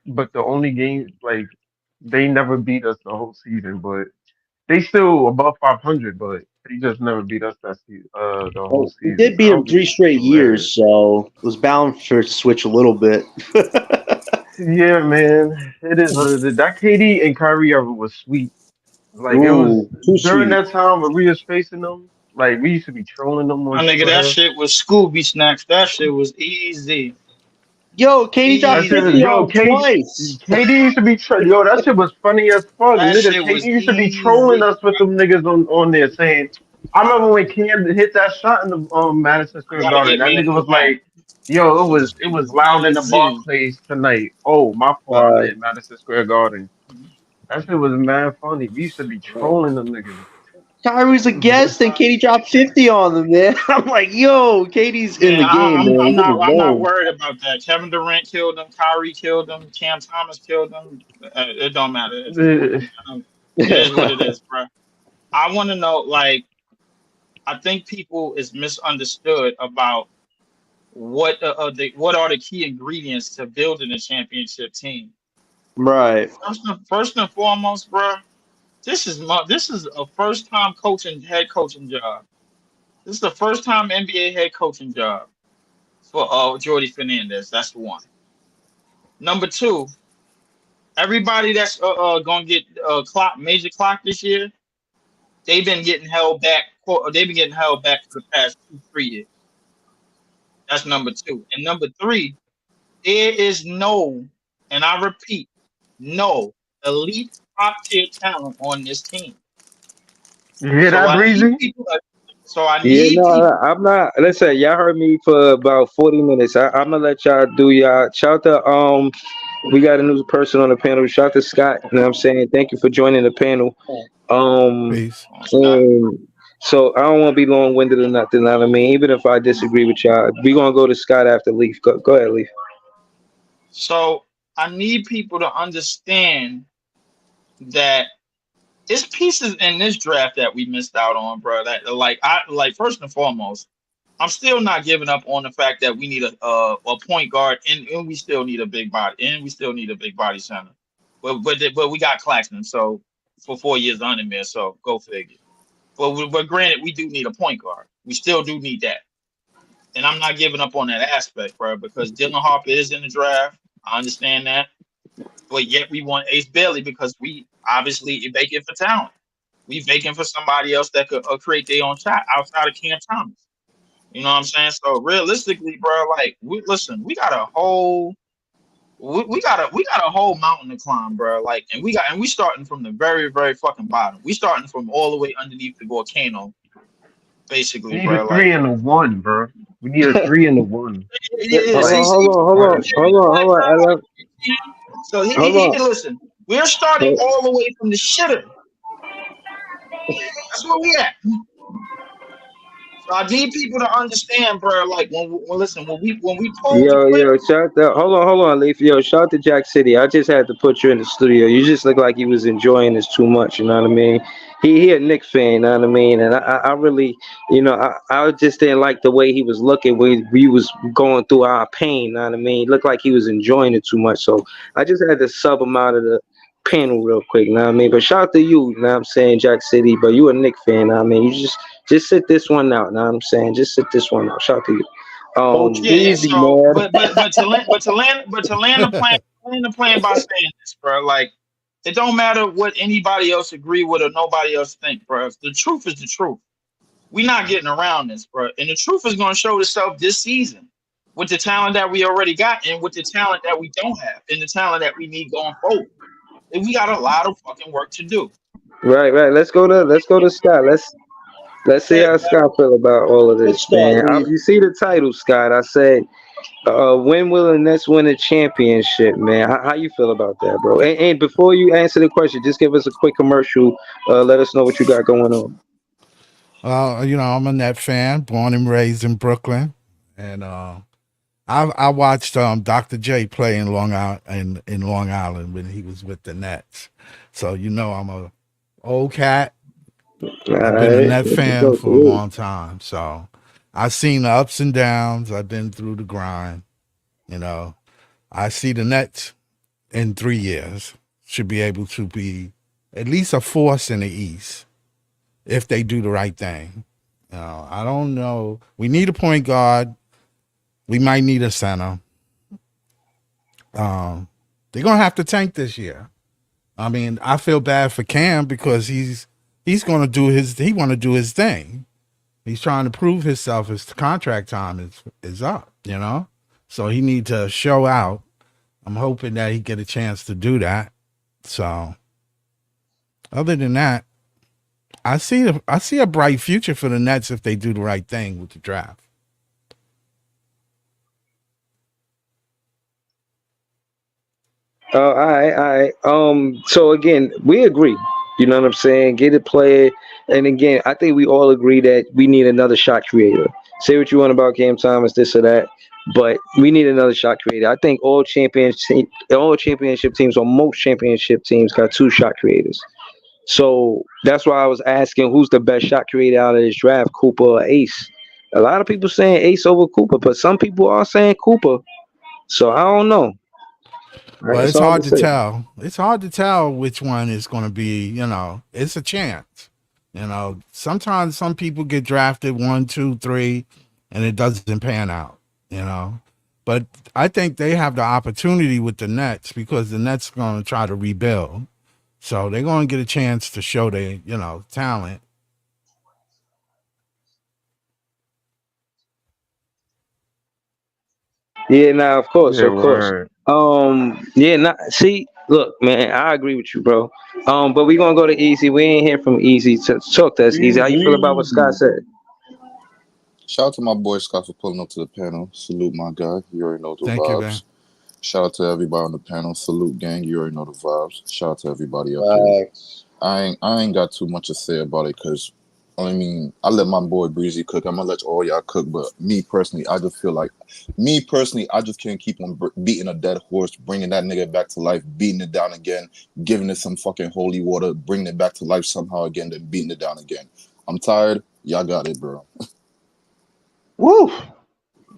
but the only game like they never beat us the whole season, but they still above 500, but they just never beat us the whole Well, we season. did I beat don't them think 3 straight people mad. years, so it was bound for it to switch a little bit. Yeah, man, it is what it is. That KD and Kyrie ever was sweet. Like it was Ooh, too during sweet. that time when we was facing them. Like we used to be trolling them My on nigga, that Twitter. shit was Scooby snacks. That shit was easy. Yo, Katie dropped That shit is 50 Easy. on yo, him KD, twice. used to be yo. That shit was funny as fuck, That nigga. shit KD was used to be trolling easy. us with them niggas on there saying. I remember when Cam hit that shot in the Madison I Square gotta Garden. get That me a nigga new was phone. like, "Yo, It was it was loud in the easy. Barclays tonight." Oh, my fault. I Uh, meant Madison Square Garden. That shit was mad funny. We used to be trolling them niggas. Kyrie's a guest, and Katie dropped 50 on them, man. I'm like, yo, Katie's in Man, the game, man. I'm He's in the not zone. worried about that. Kevin Durant killed him. Kyrie killed him. Cam Thomas killed him. It don't matter at this point. It is what it is, bro. I want to know, like, I think people is misunderstood about what are the key ingredients to building a championship team. Right. First and foremost, bro. This is a first time head coaching job. This is the first time NBA head coaching job for Jordy Fernandez. That's one. Number two, everybody that's gonna get major clock this year, they've been getting held back. They've been getting held back for the past 2 3 years. That's number two. And number three, there is no, and I repeat, no elite top tier talent on this team. You hear So that, I need Breezy? people. So I Yeah, need no, people. I'm not. Listen, y'all heard me for about 40 minutes. I'm gonna let y'all do y'all. Shout to we got a new person on the panel. Shout to Scott. You know what I'm saying? Thank you for joining the panel. Um, Peace. Scott. and so I don't want to be long winded or nothing. You know what I mean? Even if I disagree with y'all, we gonna go to Scott after Leaf. Go ahead, Leaf. So I need people to understand that it's pieces in this draft that we missed out on, bro. That like first and foremost, I'm still not giving up on the fact that we need a point guard and we still need a big body and we still need a big body center. But we got Claxton, so for 4 years under there, so go figure. But granted, we do need a point guard. We still do need that, and I'm not giving up on that aspect, bro, because Dylan Harper is in the draft. I understand that, but yet we want Ace Bailey because we obviously vacant for talent. We vacant for somebody else that could create their own shot outside of Cam Thomas. You know what I'm saying? So realistically, bro, like listen, we got a whole mountain to climb, bro. Like, and we starting from the very, very fucking bottom. We starting from all the way underneath the volcano, We basically, need a bro. three Like, and a one, bro. We need a three and a one. yeah, Hold Like, on, see, hold on, hold hard on, as hold shit. on, hold on, Ella. so Hold on. listen. We're starting Hold- all the way from the shitter. That's where we at. So I need people to understand, bro. Like listen, when we pull the play, hold on, Leaf. Yo, shout to Jack City. I just had to put you in the studio. You just look like you was enjoying this too much. You know what I mean? He a Knicks fan. You know what I mean? And I really, I just didn't like the way he was looking when we was going through our pain. You know what I mean? He looked like he was enjoying it too much. So I just had to sub him out of the panel real quick. You know what I mean? But shout out to you. You know what I'm saying, Jack City. But you a Knicks fan. You know what I mean? You just sit this one out. You know what I'm saying? Just sit this one out. Shout out to you. Coach yeah. Beasley, So, man. but to land the plane by saying this, bro. Like, it don't matter what anybody else agree with or nobody else think, bro. The truth is the truth. We not getting around this, bro. And the truth is going to show itself this season with the talent that we already got and with the talent that we don't have and the talent that we need going forward. And we got a lot of fucking work to do. Right. Let's go to Scott. Let's see how Scott feel about all of Good this, start, man. Leaf. You see the title, Scott. I said, when will the Nets win a championship, man? How you feel about that, bro? And before you answer the question, just give us a quick commercial. Let us know what you got going on. I'm a Net fan, born and raised in Brooklyn, and I watched Dr. J play in Long Island when he was with the Nets. So I'm a old cat. All I've been a right, Net let's fan go for a through it. long time. So I've seen the ups and downs. I've been through the grind. You know, I see the Nets in 3 years should be able to be at least a force in the East if they do the right thing. I don't know. We need a point guard. We might need a center. They're gonna have to tank this year. I mean, I feel bad for Cam because he's gonna do he want to do his thing. He's trying to prove himself. His contract time is up, you know. So he need to show out. I'm hoping that he get a chance to do that. So, other than that, I see a bright future for the Nets if they do the right thing with the draft. All right, all right. So again, we agree. You know what I'm saying? Get it played. And again, I think we all agree that we need another shot creator. Say what you want about Cam Thomas, this or that, but we need another shot creator. I think all championship teams, or most championship teams, got two shot creators. So that's why I was asking who's the best shot creator out of this draft, Cooper or Ace. A lot of people saying Ace over Cooper, but some people are saying Cooper. So I don't know. Well, It's it's hard hard to to say. tell. It's hard to tell which one is going to be. It's a chance. Sometimes some people get drafted 1, 2, 3, and it doesn't pan out. But I think they have the opportunity with the Nets because the Nets are going to try to rebuild. So they're going to get a chance to show their, talent. Yeah, now of course, Yeah, of course. right. Yeah, see, look, man, I agree with you, bro. But we gonna go to Easy. We ain't hear from Easy. To talk to us, Easy. How you feel about what Scott Easy. said? Shout out to my boy Scott for pulling up to the panel. Salute my guy. You already know the Thank you, man. vibes. Shout out to everybody on the panel. Salute gang. You already know the vibes. Shout out to everybody up here. Facts. I ain't got too much to say about it because I mean I let my boy Breezy cook. I'm gonna let all y'all cook, but me personally, I just feel like I just can't keep on beating a dead horse, bringing that nigga back to life, beating it down again, giving it some fucking holy water, bringing it back to life somehow again, then beating it down again. I'm tired. Y'all got it, bro. Woo.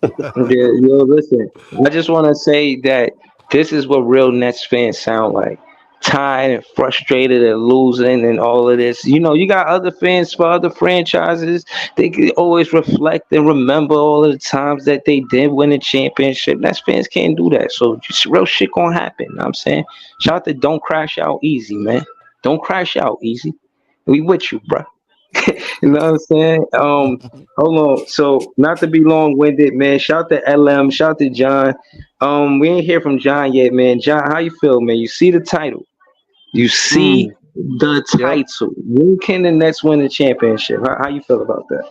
Yeah, yo, listen. I just want to say that this is what real Nets fans sound like. Tired and frustrated and losing and all of this. You got other fans for other franchises. They can always reflect and remember all of the times that they did win a championship. Nets fans can't do that. So just real shit gonna happen. You know what I'm saying? Shout out to Don't Crash Out Easy, man. Don't crash out easy. We with you, bro. You know what I'm saying? Hold on. So not to be long winded, man. Shout to LM. Shout to John. We ain't hear from John yet, man. John, how you feel, man? You see the title. You see Mm. the Yep. title. When can the Nets win the championship? How you feel about that?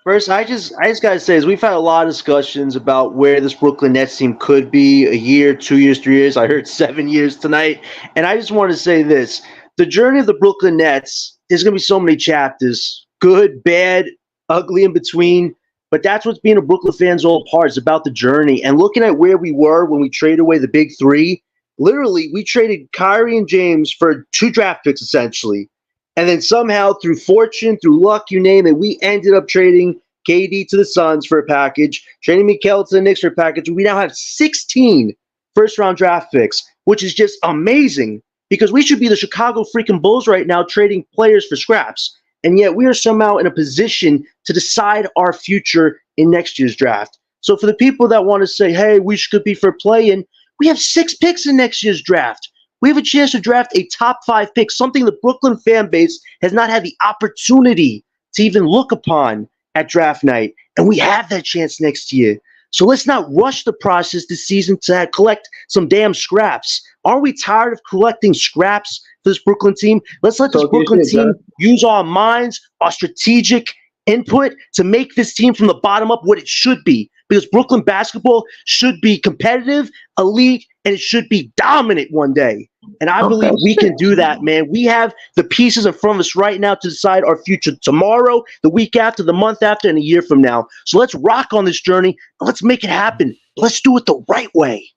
First, I just gotta say is we've had a lot of discussions about where this Brooklyn Nets team could be a year, 2 years, 3 years. I heard 7 years tonight, and I just want to say this: the journey of the Brooklyn Nets. There's gonna be so many chapters, good, bad, ugly, in between. But that's what's being a Brooklyn fan's all part. It's about the journey and looking at where we were when we traded away the big three. Literally, we traded Kyrie and James for two draft picks essentially. And then somehow, through fortune, through luck, you name it, we ended up trading KD to the Suns for a package, trading Mikael to the Knicks for a package. We now have 16 first-round draft picks, which is just amazing because we should be the Chicago freaking Bulls right now trading players for scraps. And yet we are somehow in a position to decide our future in next year's draft. So for the people that want to say, hey, we should be for playing, we have 6 picks in next year's draft. We have a chance to draft a top 5 pick, something the Brooklyn fan base has not had the opportunity to even look upon at draft night. And we have that chance next year. So let's not rush the process this season to collect some damn scraps. Are we tired of collecting scraps for this Brooklyn team? Let's let this Talk your Brooklyn shit, John. team use our minds, our strategic input to make this team from the bottom up what it should be. Because Brooklyn basketball should be competitive, elite, and it should be dominant one day. And I Okay, believe we shit. can do that, man. We have the pieces in front of us right now to decide our future tomorrow, the week after, the month after, and a year from now. So let's rock on this journey. And let's make it happen. Let's do it the right way.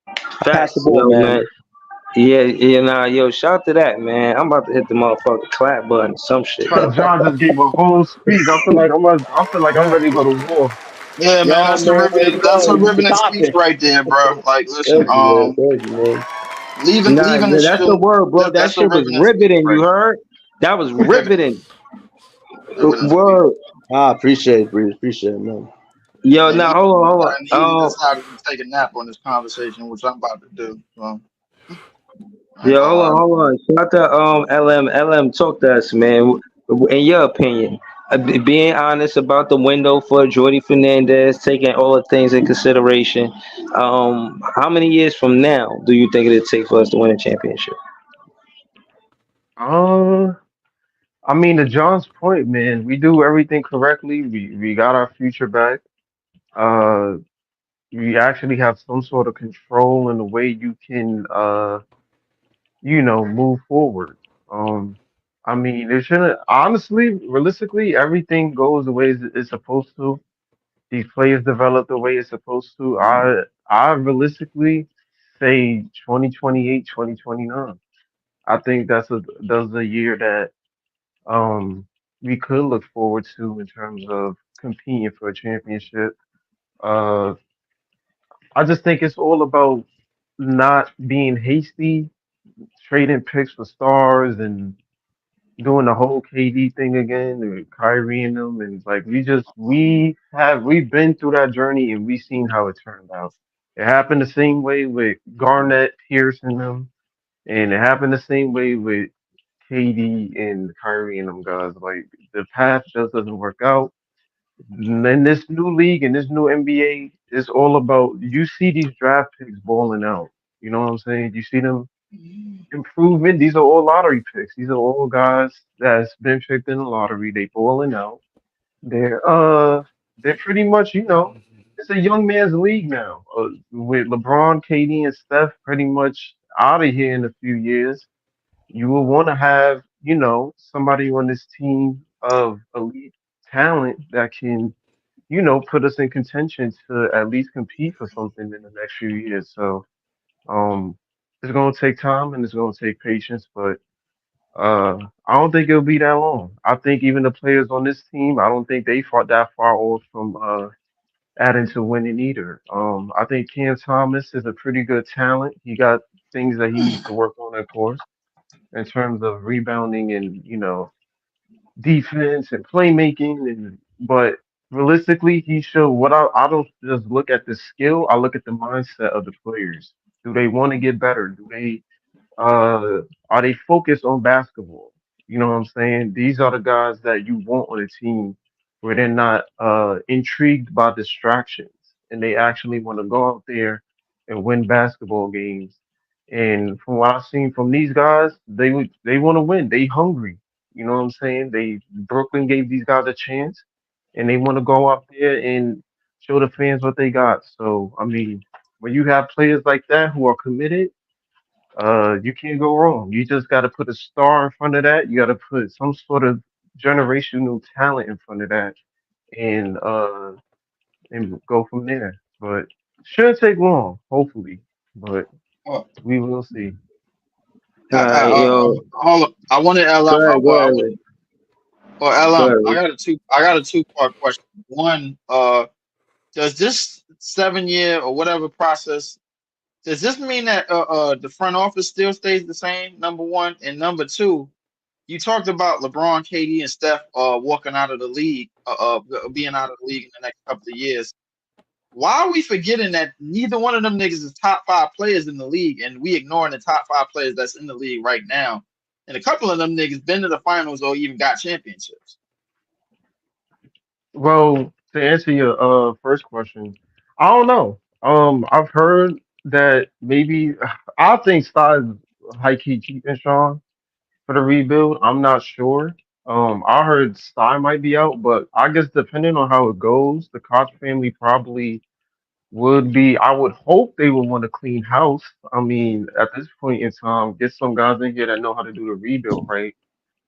Pass Facts, the ball, man. man. Yeah, nah, yo, shout to that, man. I'm about to hit the motherfucking clap button or some shit. John just gave a whole speech. I feel like I'm ready to go to war. Yeah, man, Yo, that's a man, riveting. That's a yo, you riveting speech popping? right there, bro. Like, listen, Thank you, man. Thank you, man. Nah, leaving the yeah, that's the shoe. word, bro. That That's a shit was riveting speech riveting. right You heard? That was there. riveting. Riveting speech. Word. Ah, appreciate it, Breeze. Appreciate it, man. Yo, And now he hold and he on. decided to take a nap on this conversation, which I'm about to do. So I ain't Yeah, gonna lie. hold on. Shout out to LM. Talk to us, man. In your opinion, being honest about the window for Jordy Fernandez, taking all the things in consideration. How many years from now do you think it'll take for us to win a championship? Uh, I mean, to John's point, man, we do everything correctly. We got our future back. Uh, we actually have some sort of control in the way you can, move forward. Um, I mean, it shouldn't, honestly, realistically, everything goes the way it's supposed to. These players develop the way it's supposed to. I realistically say 2028, 2029. I think that's a year that we could look forward to in terms of competing for a championship. Uh, I just think it's all about not being hasty, trading picks for stars, and doing the whole KD thing again, or Kyrie and them, and like we've been through that journey and we've seen how it turned out. It happened the same way with Garnett, Pierce, and them, and it happened the same way with KD and Kyrie and them guys. Like the path just doesn't work out. In this new league and this new NBA, it's all about you see these draft picks balling out. You know what I'm saying? You see them improving. These are all lottery picks. These are all guys that's been picked in the lottery. They balling out. They're they're pretty much, it's a young man's league now. With LeBron, KD, and Steph pretty much out of here in a few years. You will want to have, somebody on this team of elite talent that can, put us in contention to at least compete for something in the next few years. So, um, it's going to take time and it's going to take patience, but I don't think it'll be that long. I think even the players on this team, I don't think they fought that far off from adding to winning either. I think Cam Thomas is a pretty good talent. He got things that he needs to work on, of course, in terms of rebounding and defense and playmaking. And but realistically, he showed what I don't just look at the skill. I look at the mindset of the players. Do they want to get better? Do they uh, are they focused on basketball? You know what I'm saying? These are the guys that you want on a team where they're not intrigued by distractions and they actually want to go out there and win basketball games. And from what I've seen from these guys, they want to win. They hungry. You know what I'm saying? Brooklyn gave these guys a chance, and they want to go out there and show the fans what they got. So I mean, when you have players like that who are committed, you can't go wrong. You just got to put a star in front of that. You got to put some sort of generational talent in front of that, and go from there. But shouldn't take long, hopefully. But Oh, we will see. Yo, hold on. I wanted go LM. ahead, go Well, ahead, go LM. I ahead. got a two-part question. One, does this 7 year or whatever process, does this mean that the front office still stays the same? Number one, and number two, you talked about LeBron, KD, and Steph walking out of the league, being out of the league in the next couple of years. Why are we forgetting that neither one of them niggas is top five players in the league, and we ignoring the top five players that's in the league right now? And a couple of them niggas been to the finals or even got championships. Well, to answer your first question, I don't know. I've heard that maybe I think Styles high key keeping Sean for the rebuild. I'm not sure. I heard Sty might be out, but I guess depending on how it goes, the Koch family probably would be. I would hope they would want to clean house. I mean, at this point in time, get some guys in here that know how to do the rebuild, right?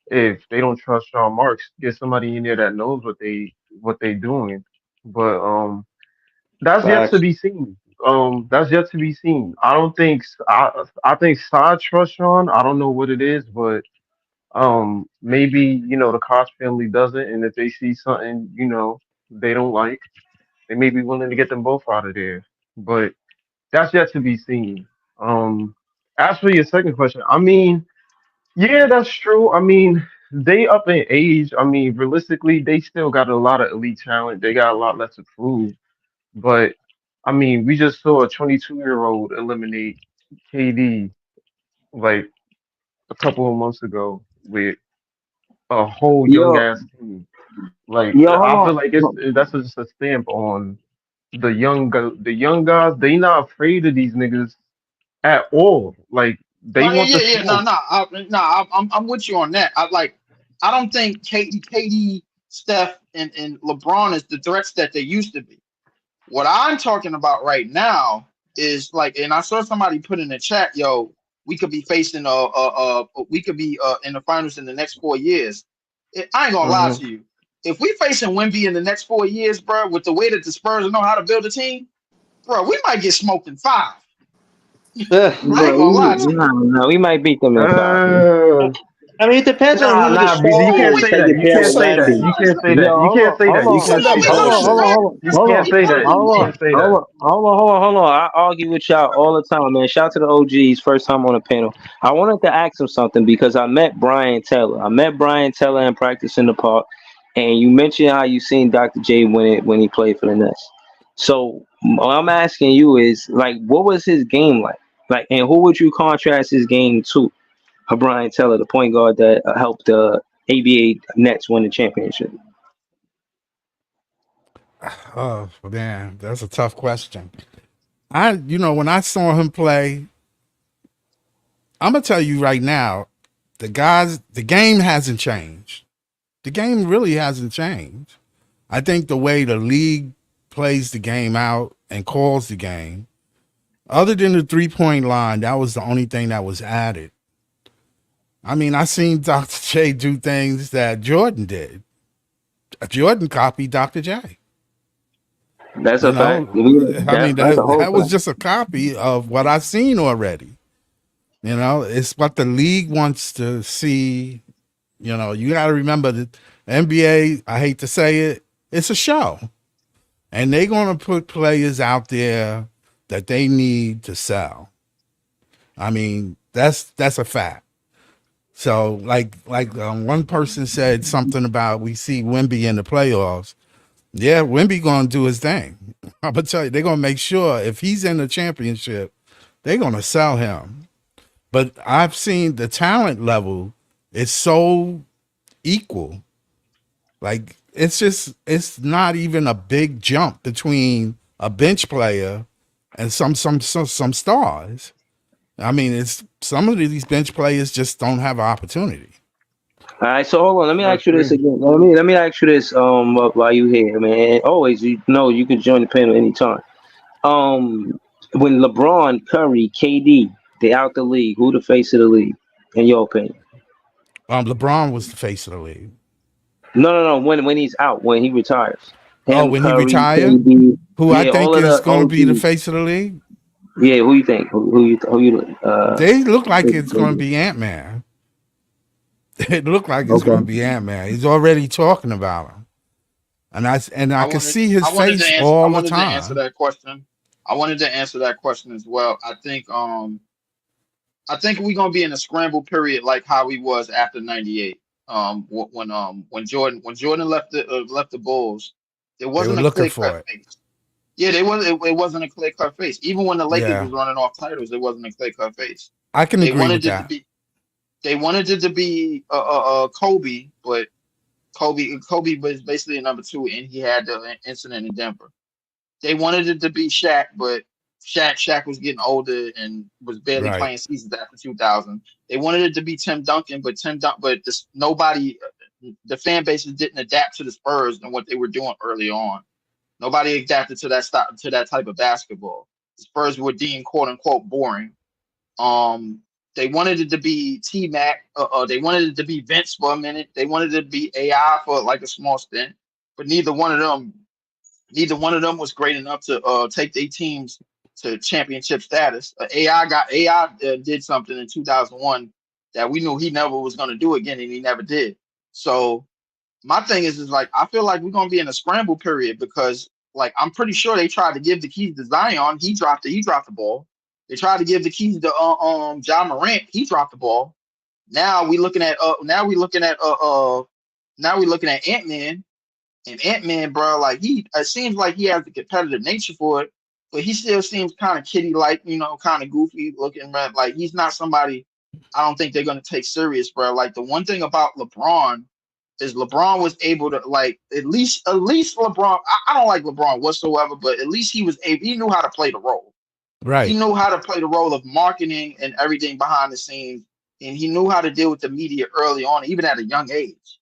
If they don't trust Sean Marks, get somebody in there that knows what they doing. But that's yet to Facts. be seen. That's yet to be seen. I think Side trust Sean. I don't know what it is, but maybe the Koch family doesn't, and if they see something they don't like, They may be willing to get them both out of there, but that's yet to be seen. As for your second question, I mean, yeah, that's true. I mean, they up in age. I mean, realistically, they still got a lot of elite talent. They got a lot left to prove. But I mean, we just saw a 22-year-old eliminate KD like a couple of months ago with a whole young Yo, ass team. Like yo, I hold feel like on. that's just a stamp on the young guys. They not afraid of these niggas at all. Like they No, yeah, want the yeah, yeah. No, smoke. no, I'm with you on that. I don't think KD, Steph, and LeBron is the threats that they used to be. What I'm talking about right now is like, and I saw somebody put in the chat, yo, we could be facing we could be in the finals in the next 4 years. I ain't gonna lie Hmm. to you. If we facing Wemby in the next 4 years, bro, with the way that the Spurs know how to build a team, bro, we might get smoked in five. I ain't Bro, gonna lie to you. no, we might beat them in five. Uh, I mean, it depends on nah, who the nah, BZ, you star can't is say that that. you're You Who can't pairing said say Wemby that. that? You with. Who can't said say that? Yo, that. You can't say that. hold You Who on, said can't that? say We that. know. You hold can't. on, You hold on, can't say that. You hold on, can't say hold that. on, hold on, hold on, hold on, hold on. I argue with y'all all the time, man. Shout out to the OGs, first time on the panel. I wanted to ask him something because I met Brian Taylor. I met Brian Taylor in practice in the park, and you mentioned how you seen Dr. J when he played for the Nets. So what I'm asking you is like, what was his game like? Like, and who would you contrast his game to? Brian Taylor, the point guard that helped the ABA Nets win the championship. Oh man, that's a tough question. When I saw him play, I'm gonna tell you right now, the game hasn't changed. The game really hasn't changed. I think the way the league plays the game out and calls the game, other than the 3 point line, that was the only thing that was added. I mean, I seen Dr. J do things that Jordan did. Jordan copied Dr. J. That's a You fact. know, I mean That's a whole that was fact. just a copy of what I've seen already. It's what the league wants to see. You got to remember that NBA, I hate to say it, it's a show. And they're going to put players out there that they need to sell. I mean, that's a fact. So, one person said something about we see Wemby in the playoffs. Yeah, Wemby going to do his thing. I'm going to tell you, they're going to make sure if he's in the championship, they're going to sell him. But I've seen the talent level is so equal. Like it's not even a big jump between a bench player and some stars. I mean, it's some of these bench players just don't have an opportunity. All right, so hold on. Let me I ask you this agree. again. Let me ask you this. While you here, man. Always, you know, you can join the panel anytime. Um, when LeBron, Curry, KD, they out the league. Who the face of the league, in your opinion? LeBron was the face of the league. No, no, no. When he's out, when he retires, Oh, him, when he Curry, retired, KD, who I yeah, all think of is the going to be the OGs. face of the league, Yeah, who you think? Who you? they look like it's going to be Ant Man. It looked like it's Okay. going to be Ant Man. He's already talking about him, and I can see his face I all the wanted to answer time. that question. I wanted to answer that question as well. I think we're gonna be in a scramble period like how we was after '98. When Jordan left the Bulls, there They were wasn't a looking clear cut for it. face. Yeah, it wasn't a clear cut face. Even when the Lakers Yeah, was running off titles, it wasn't a clear cut face. I can They agree with wanted it to that. be they wanted it to be Kobe, but Kobe was basically a number two, and he had the incident in Denver. They wanted it to be Shaq, but Shaq was getting older and was barely Right. playing seasons after 2000. They wanted it to be Tim Duncan, but nobody, the fan bases didn't adapt to the Spurs and what they were doing early on. Nobody adapted to that type of basketball. The Spurs were deemed quote unquote boring. Um, they wanted it to be T Mac. They wanted it to be Vince for a minute. They wanted it to be AI for like a small stint, but neither one of them was great enough to take their teams to championship status. AI did something in 2001 that we knew he never was going to do again, and he never did. So my thing is like I feel like we're going to be in a scramble period because like I'm pretty sure they tried to give the keys to Zion. He dropped the ball. They tried to give the keys to John Morant. He dropped the ball. Now we looking at Ant-Man. And Ant-Man, bro, like it seems like he has the competitive nature for it, but he still seems kind of kitty like, kind of goofy looking, man. Like he's not somebody I don't think they're gonna take serious, bro. Like the one thing about LeBron is LeBron was able to like at least LeBron. I don't like LeBron whatsoever, but at least he knew how to play the role. He Right. knew how to play the role of marketing and everything behind the scenes, and he knew how to deal with the media early on, even at a young age.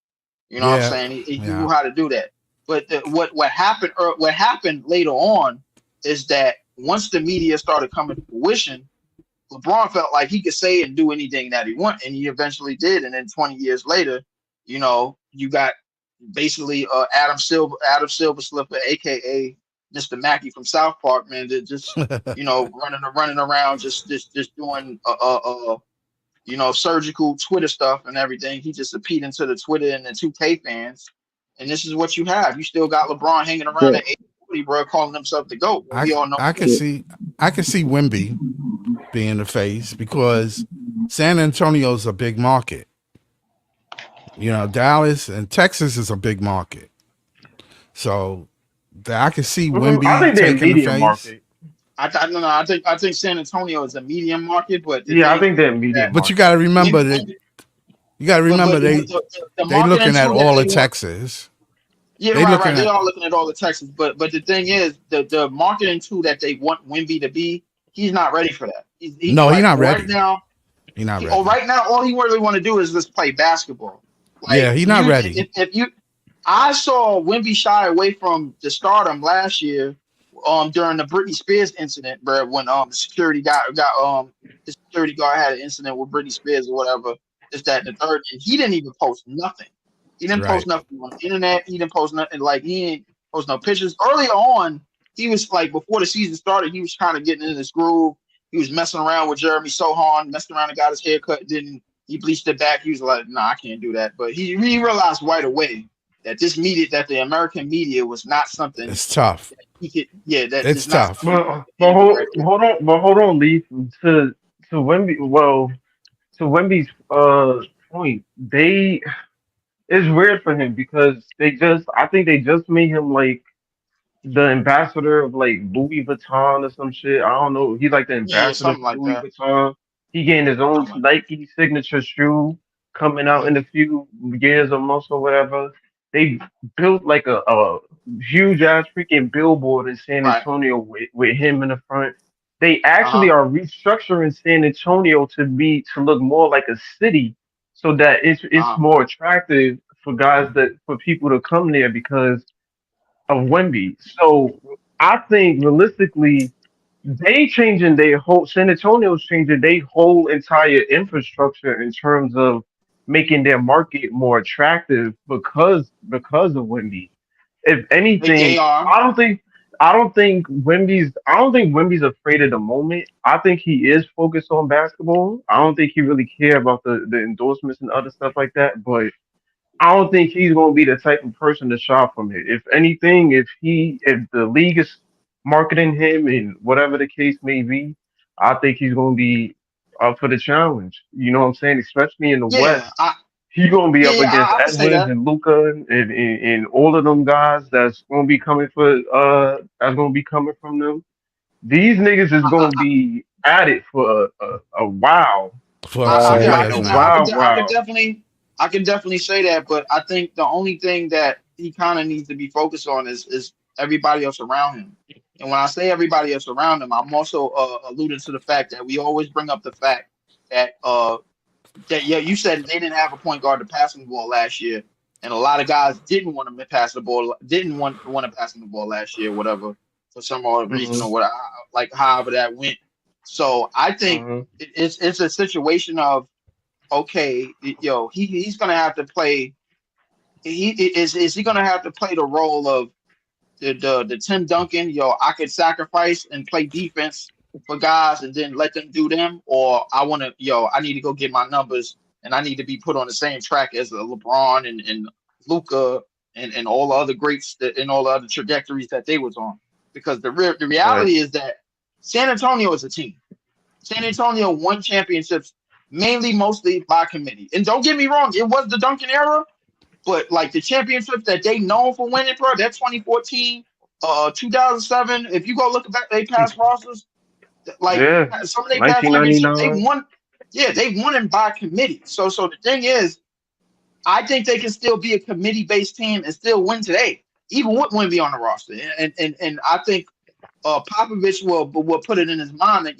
You know what I'm Yeah. saying? He knew Yeah. how to do that. But what happened later on is that once the media started coming to fruition, LeBron felt like he could say and do anything that he wanted, and he eventually did. And then 20 years later, you got basically Adam Silver Slipper, aka Mr. Mackey from South Park, man, that just running around, just doing surgical Twitter stuff and everything. He just appealed into the Twitter and the 2K fans, and this is what you have. You still got LeBron hanging around Yeah. at 840, bro, calling himself the GOAT. Well, I we all know I he can is. see Wimby being the face because San Antonio's a big market. Dallas and Texas is a big market. So I can see I Wimby think they're taking the medium face. market. No, no, I think San Antonio is a medium market, but the Yeah, I thing think they're is that medium But you market. got to remember that Wimby, they the they marketing looking at tool that all they of want. Texas. Yeah, They right. looking They at are looking at all the Texas, but the thing is, the marketing tool that they want Wimby to be, he's not ready for that. He no, he like not right ready. now. He not ready. Right now, all he really want to do is just play basketball. Yeah, Like he not you, ready. if you, I saw Wimby shy away from the stardom last year, during the Britney Spears incident, bro. When the security the security guard had an incident with Britney Spears or whatever. This, that, and the third, and he didn't even post nothing. He didn't post Right. nothing on the internet. He didn't post nothing. Like he didn't post no pictures. Early on, he was like before the season started, he was kind of getting in this groove. He was messing around with Jeremy Sohan, messing around and got his hair cut. Then he bleached it back. He was like, "Nah, I can't do that." But he realized right away that the American media was not something It's tough. that he could. Yeah, that It's is not tough. something he But could handle right there. hold on, Lee. To Wemby, well, to Wemby's point, it's weird for him because I think they just made him like the ambassador of like Louis Vuitton or some shit. I don't know. He's like the Yeah, ambassador something for like Louis that. Vuitton. He getting his own Something like Nike signature shoe coming out that. in a few years or months or whatever. They built like a huge ass freaking billboard in San Right. Antonio with him in the front. They Uh actually huh. are restructuring San Antonio to look more like a city so that Uh it's huh. more attractive for people to come there because of Wemby. So I think realistically, they changing their whole San Antonio's changing their whole entire infrastructure in terms of making their market more attractive because of Wemby. If They anything, are. I don't think Wemby's afraid of the moment. I think he is focused on basketball. I don't think he really care about the endorsements and other stuff like that. But I don't think he's going to be the type of person to shop from it. If anything, if the league is marketing him and whatever the case may be, I think he's going to be up for the challenge. You know what I'm saying? Especially in the Yeah. West, he's going to be up against I can say Edwards that. and Luca and all of them guys that's going to be coming from them. These niggas is I, going to be at it for a while, For I, I, some can, I like years a can, now. I can, wild, I can wow. definitely, I can definitely say that. But I think the only thing that he kind of needs to be focused on is everybody else around him. And when I say everybody else around him, I'm also alluding to the fact that we always bring up the fact that yeah, you said they didn't have a point guard to pass the ball last year, and a lot of guys didn't want to pass the ball, didn't want to pass the ball last year, whatever, for some odd reason Hmm. or whatever, like however that went. So I think Hmm. it's a situation of okay, he's gonna have to play. Is he gonna have to play the role of the Tim Duncan? I could sacrifice and play defense for guys and then let them do them, or I need to go get my numbers and I need to be put on the same track as LeBron and Luca. and all the other greats and all the other trajectories that they was on. Because the Right. reality is that San Antonio is a team. San Antonio won championships mostly by committee. And don't get me wrong, it was the Duncan era, but like the championships that they known for winning, bro, that 2014, 2007. If you go look back they past rosters, like Yeah. some of their past championships, they 1999. won. Yeah, they won them by committee. So the thing is, I think they can still be a committee based team and still win today, even with Wemby on the roster. And I think Popovich will put it in his mind that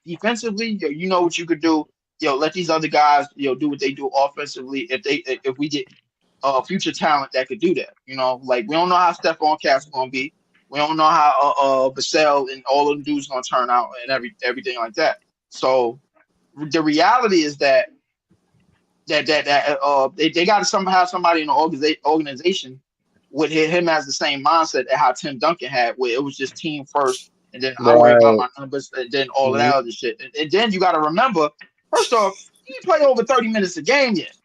defensively, you know what you could do. Let these other guys do what they do offensively. If we get future talent that could do that, like we don't know how Stephon Cass is gonna be. We don't know how Vassell and all of them dudes gonna turn out and everything like that. So the reality is that they got to somehow have somebody in the organization would hit him as the same mindset that how Tim Duncan had, where it was just team first, and then I worry about Right. my numbers, and then all of Mhm. that other shit. And then you got to remember, first off, he didn't play over 30 minutes a game yet.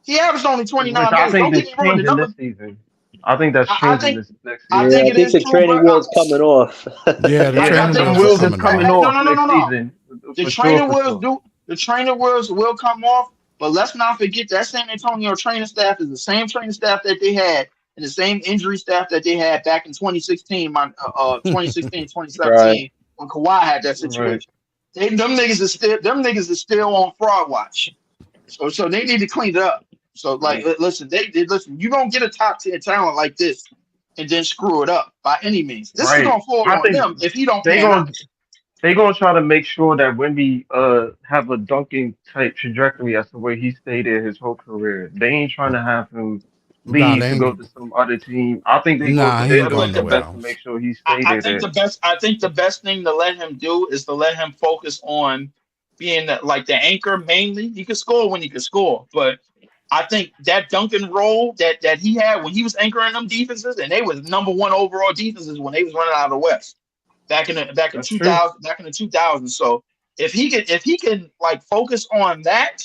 He averaged only Which 29 I minutes. think Don't get is me wrong, the changing numbers. this season. I think that's I changing think this next I Yeah, think season. I it think is the too, but training wheel's coming off. Yeah, the Yeah, I the training think training wheels are wheels is coming coming off. no, off no, no, no, next no. season The for sure, training for wheels sure. do. The training wheels will come off, but let's not forget that San Antonio training staff is the same training staff that they had and the same injury staff that they had back in 2016, 2016, Right. 2017 when Kawhi had that Right. situation. Them niggas is still on fraud watch. So they need to clean it up. So like Mm. listen, listen. You don't get a top 10 talent like this and then screw it up by any means. This is Right. gonna fall I on think him if he don't they pan out. gonna they gonna try to make sure that Wemby have a dunking type trajectory as the way he stayed there his whole career. They ain't trying to have him Nah, leave they to go ain't. to some other team. I think Nah, he they're ain't going doing their nowhere best to else. make sure he I, stay I there. think There. the best I think the best thing to let him do is to let him focus on being like the anchor mainly. He can score when he can score, but I think that Duncan role that he had when he was anchoring them defenses, and they was number one overall defenses when they was running out of the West back in That's true. 2000 back in the 2000s. So if he can like focus on that,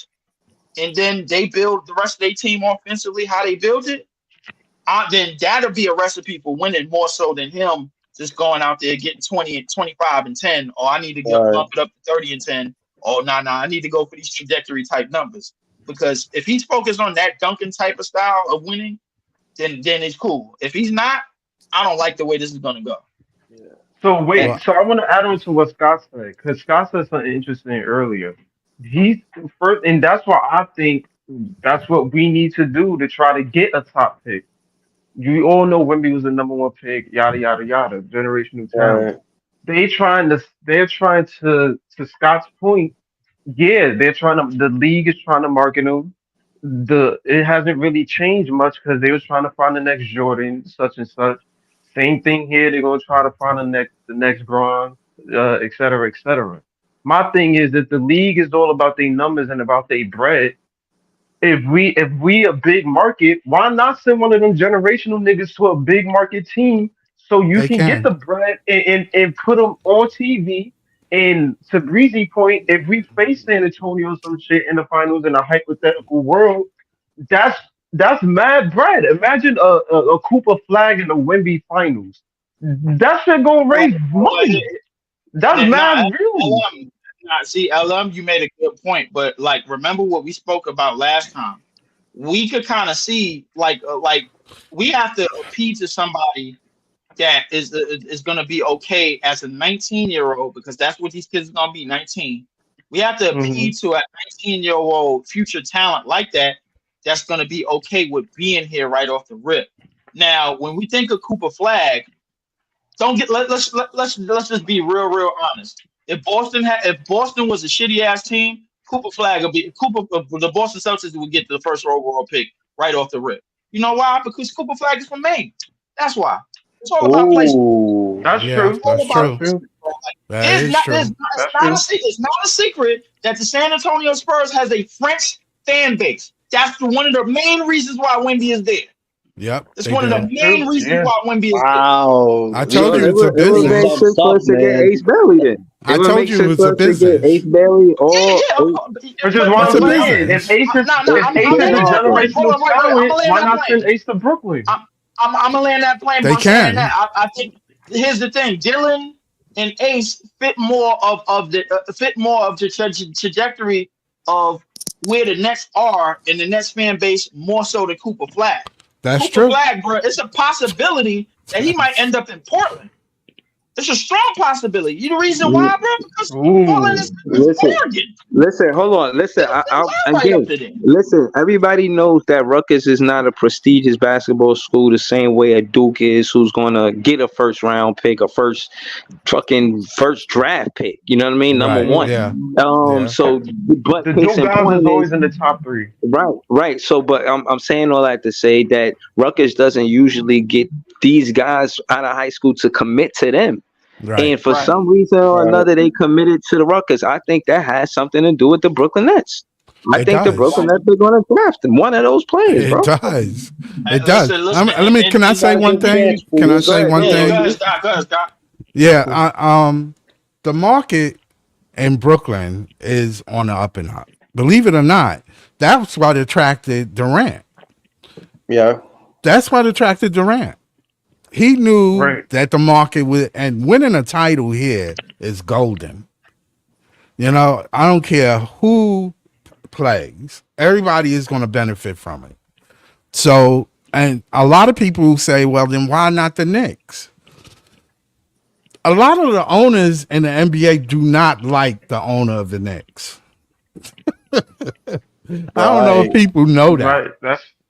and then they build the rest of their team offensively how they build it, then that'll be a recipe for winning more so than him just going out there getting 20 and 25 and 10, or I need to get Right. bump it up to 30 and 10, or I need to go for these trajectory type numbers. Because if he's focused on that Duncan type of style of winning, then it's cool. If he's not, I don't like the way this is gonna go. So And wait, Well, so I want to add on to what Scott said because Scott said something interesting earlier. He's first, and that's why I think that's what we need to do to try to get a top pick. You all know Wemby was the number one pick, yada yada yada, generational talent. right. They're trying to Scott's point, yeah, they're trying to the league is trying to market him. It hasn't really changed much because they was trying to find the next Jordan, such and such. Same thing here, they're gonna try to find the next Bron, et cetera, et cetera. My thing is that the league is all about their numbers and about their bread. If we a big market, why not send one of them generational niggas to a big market team so you they can get can. the bread and put them on TV? And to Breezy point, if we face San Antonio or some shit in the finals in a hypothetical world, that's that's mad bread. Imagine a Cooper Flag in the Wemby finals. That shit gonna Well, raise money. That's nah, mad real. see, LM, you made a good point, but like, remember what we spoke about last time? We could kind of see, like we have to appeal to somebody that is going to be okay as a 19-year-old because that's what these kids are going to be 19. We have to appeal Hmm. to a 19-year-old future talent like that that's going to be okay with being here right off the rip. Now, when we think of Cooper Flag, don't get let's just be real honest. If Boston was a shitty ass team, Cooper Flag would be Cooper the Boston Celtics would get the first overall pick right off the rip. You know why? Because Cooper Flag is from Maine. That's why. It's all about placement. Ooh. That's Yeah, true. It's all that's about That's true. true. placement, bro. Like, That is true. That's true. it's not a secret that the San Antonio Spurs has a French fan base. That's one of the main reasons why Wemby is there. Yep, It's they one of the do. That's true. main reasons Yeah. why Wemby is there. I Wow. told you It it's a would, it would have business. been Some sense for tough, us to get man. Ace Bailey then. I would told make you it sense was for a us to get Ace business. Bailey Yeah, or yeah, Ace, Which is why It's I'm a but saying if business. Ace is I'm Ace I'm is a landing that Toronto. plane. Hold generational on, wait, I'm talent, gonna land why that not send plane. Ace to Brooklyn? I'm gonna land that plane They by saying that can. I think here's the thing: Dylan and Ace fit more of the trajectory of where the Nets are in the Nets fan base more so than Cooper Flag. That's Cooper true. Flag, bro, it's a possibility that he might That's end up in Portland. It's a strong possibility. You the reason L- why, bro? Because Portland Ooh. is Listen, Oregon. listen, hold on. Listen, They live right up again, to there. listen. Everybody knows that Rutgers is not a prestigious basketball school the same way a Duke is, who's gonna get a first round pick, a first draft pick. You know what I mean? Number right. one. Mm. Yeah. Yeah. So, but The case Duke in guys is point is always in the top three. right, right. So, but I'm saying all that to say that Rutgers doesn't usually get these guys out of high school to commit to them. Right. And for Right. some reason or Right. another, they committed to the Rutgers. I think that has something to do with the Brooklyn Nets. I It think the Brooklyn does. Right. Nets are going to draft one of those players, It bro. does. It does. Listen, Let me. Can I You say got a one good thing? chance, Can I Boogie. Go say ahead, one go Yeah, ahead, thing? go ahead, Boogie. Scott. Go ahead, Scott. Yeah. The market in Brooklyn is on the up and up. Believe it or not, that's what attracted Durant. Yeah. That's what attracted Durant. He knew Right. that the market would, and winning a title here is golden. You know, I don't care who plays, everybody is going to benefit from it. So, and a lot of people say, well, then why not the Knicks? A lot of the owners in the NBA do not like the owner of the Knicks. I don't know if Right. people know that. Right.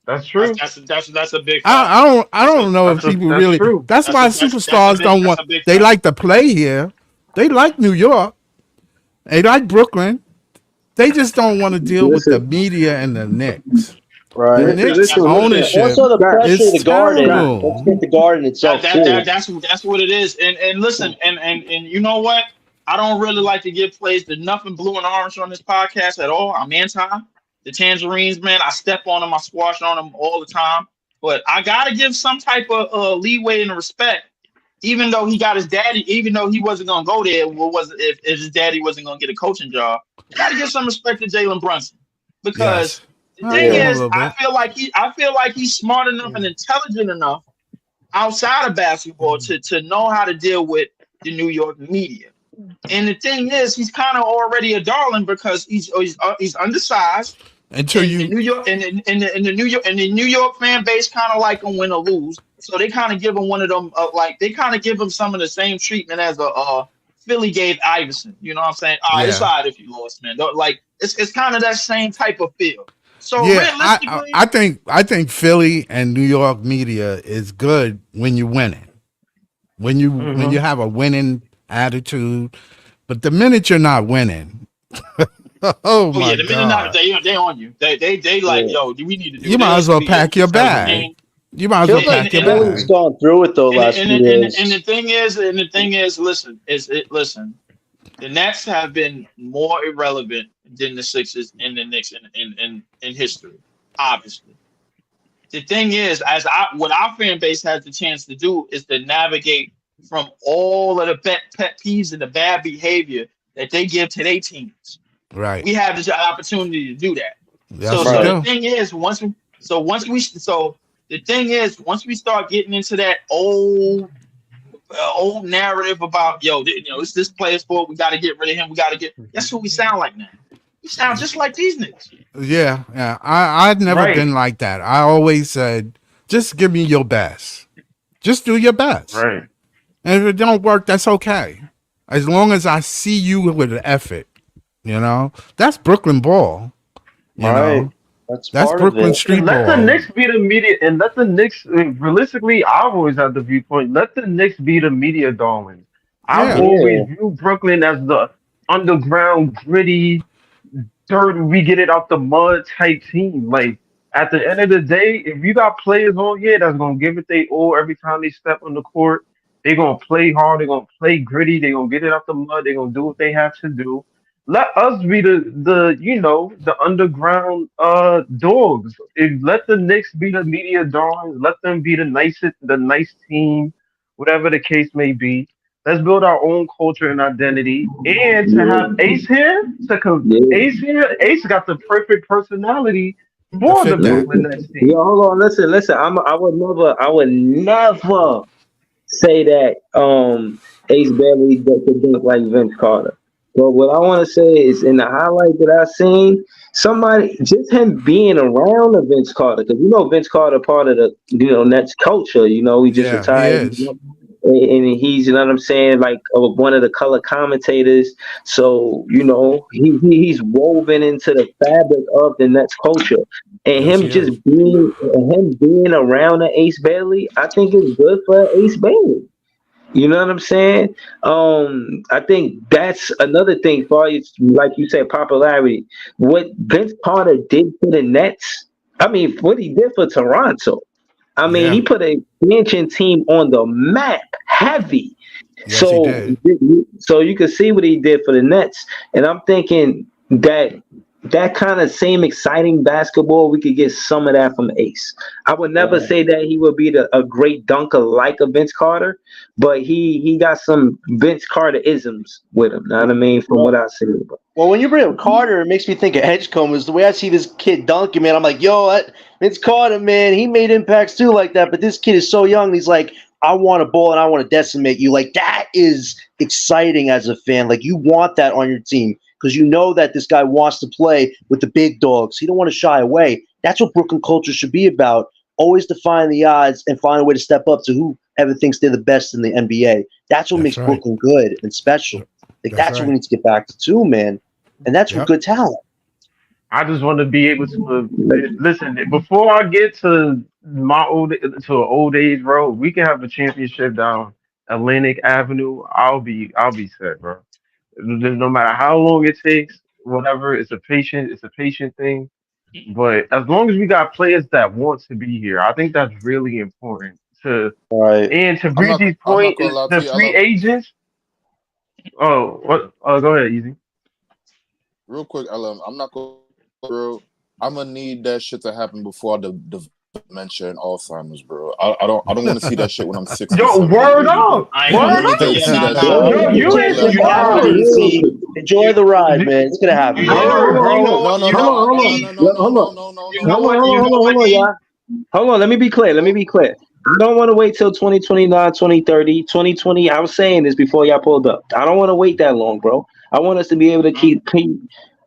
That's true. That's a big fact. I That's a don't know if people That's really. true. That's why superstars don't that's want. a big They fact. like to play here. They like New York. They like Brooklyn. They just don't want to deal with the Listen, media and the Knicks. The Right. listen, Knicks That's listen, what it listen. is. ownership Also, the Scott, pressure of is the garden. Scott, Let's terrible. get the garden itself too. That's what it is. And listen, and you know what? I don't really like to give plays to nothing blue and orange on this podcast at all. I'm anti the tangerines, man. I step on them, I squash on them all the time. But I gotta give some type of leeway and respect, even though he got his daddy, even though he wasn't gonna go there. What was if his daddy wasn't gonna get a coaching job? Gotta give some respect to Jalen Brunson because Yes, the I thing give him Yeah. a is, little bit. I feel like he's smart enough and intelligent enough outside of basketball to know how to deal with the New York media. And the thing is, he's kind of already a darling because he's undersized, Until and the you, New York and the New York fan base kind of like him win or lose. So they kind of give him one of them like they kind of give him some of the same treatment as a Philly gave Iverson. You know what I'm saying? It's yeah, all right if you lost, man. Don't, like it's kind of that same type of feel. So yeah. realistically, I think Philly and New York media is good when you're winning. When you Hmm. have a winning attitude, but the minute you're not winning, oh oh yeah, my the minute not god, they on you. They like Yeah. yo, we need to do you might as this. well We pack your just have a bag. game. You might as well Feels like pack your Philly's bag. gone through it though last few And years. listen, listen. The Nets have been more irrelevant than the Sixers and the Knicks in history, obviously. The thing is, what our fan base has the chance to do is to navigate from all of the pet peeves and the bad behavior that they give to their teams. Right. We have this opportunity to do that. Yes, we So Right. the do. thing is, once we start getting into that old narrative about it's this player's fault. We got to get rid of him. We got to get. That's who we sound like now. We sound just like these niggas. Yeah, yeah. I've never Right. been like that. I always said, just give me your best. Just do your best. Right. And if it don't work, that's okay. As long as I see you with an effort, that's Brooklyn ball. You Right. know, That's that's part of Brooklyn it. street And let the ball. Knicks be the media, and let the Knicks, realistically, I've always had the viewpoint, let the Knicks be the media darlings. I've Yeah, always Yeah. viewed Brooklyn as the underground, gritty, dirt, we get it out the mud type team. Like, at the end of the day, if you got players on here that's going to give it they all every time they step on the court, they're going to play hard, they're going to play gritty, they're going to get it out the mud, they're going to do what they have to do. Let us be the underground dogs. Let the Knicks be the media darlings. Let them be the nice team, whatever the case may be. Let's build our own culture and identity. And to have Yeah, Ace here, yeah. Ace here, Ace got the perfect personality To for the fit that. Brooklyn Nets Yo, team. hold on, listen. I would never say that Ace Bailey could dunk like Vince Carter. But what I want to say is, in the highlight that I seen, somebody just him being around the Vince Carter, because Vince Carter part of the Nets culture. He just Yeah, he retired. is. And he's, you know what I'm saying, like one of the color commentators. So he's woven into the fabric of the Nets culture, and Yes, he is. him being around the Ace Bailey, I think is good for Ace Bailey. You know what I'm saying? I think that's another thing for you, like you said, popularity. What Vince Carter did for the Nets, I mean, what he did for Toronto. I mean, he Yeah. put an expansion team on the map, heavy. Yes, he So, did. so you can see what he did for the Nets, and I'm thinking that kind of same exciting basketball, we could get some of that from Ace. I would never Right. say that he would be a great dunker like a Vince Carter, but he got some Vince Carter isms with him. Know what I mean? From what Well, I see. well, when you bring up Carter, it makes me think of Edgecombers. The way I see this kid dunking, man, I'm like, yo, Vince Carter, man, he made impacts too like that. But this kid is so young. And he's like, I want a ball and I want to decimate you. Like that is exciting as a fan. Like you want that on your team because you know that this guy wants to play with the big dogs. He don't want to shy away. That's what Brooklyn culture should be about. Always defying the odds and find a way to step up to whoever thinks they're the best in the NBA. That's what That's makes right. Brooklyn good and special. Like That's that's what we right. need to get back to too, man. And that's with Yep. good talent. I just want to be able to listen. Before I get to my old to an old age, bro, we can have a championship down Atlantic Avenue. I'll be set, bro. No matter how long it takes, whatever. It's a patient thing. But as long as we got players that want to be here, I think that's really important. To All right. and to I'm Breezy's not gonna point, lie is to you, the LM. free agents. Oh, what? Oh, go ahead, Easy. Real quick, LM. I'm not gonna, bro. I'm gonna need that shit to happen before the dementia and Alzheimer's, bro. I don't want to see that shit when I'm 60, Yo, 70, word 80, bro. up, I ain't I gonna. word need to Yeah, up. see nah, that nah. shit Yo, Yo, early, the you bro. ain't chance Like, is You gonna know happen. what? word, See, Enjoy the ride, D- man. It's gonna happen, man. word, you bro. know, you know what, Hold on, E? You know what? You know what, hold on, E? y'all. Hold on, let me be clear. Let me be clear. I don't want to wait till 2029, 2030, 2020. I was saying this before y'all pulled up. I don't want to wait that long, bro. I want us to be able to Uh, keep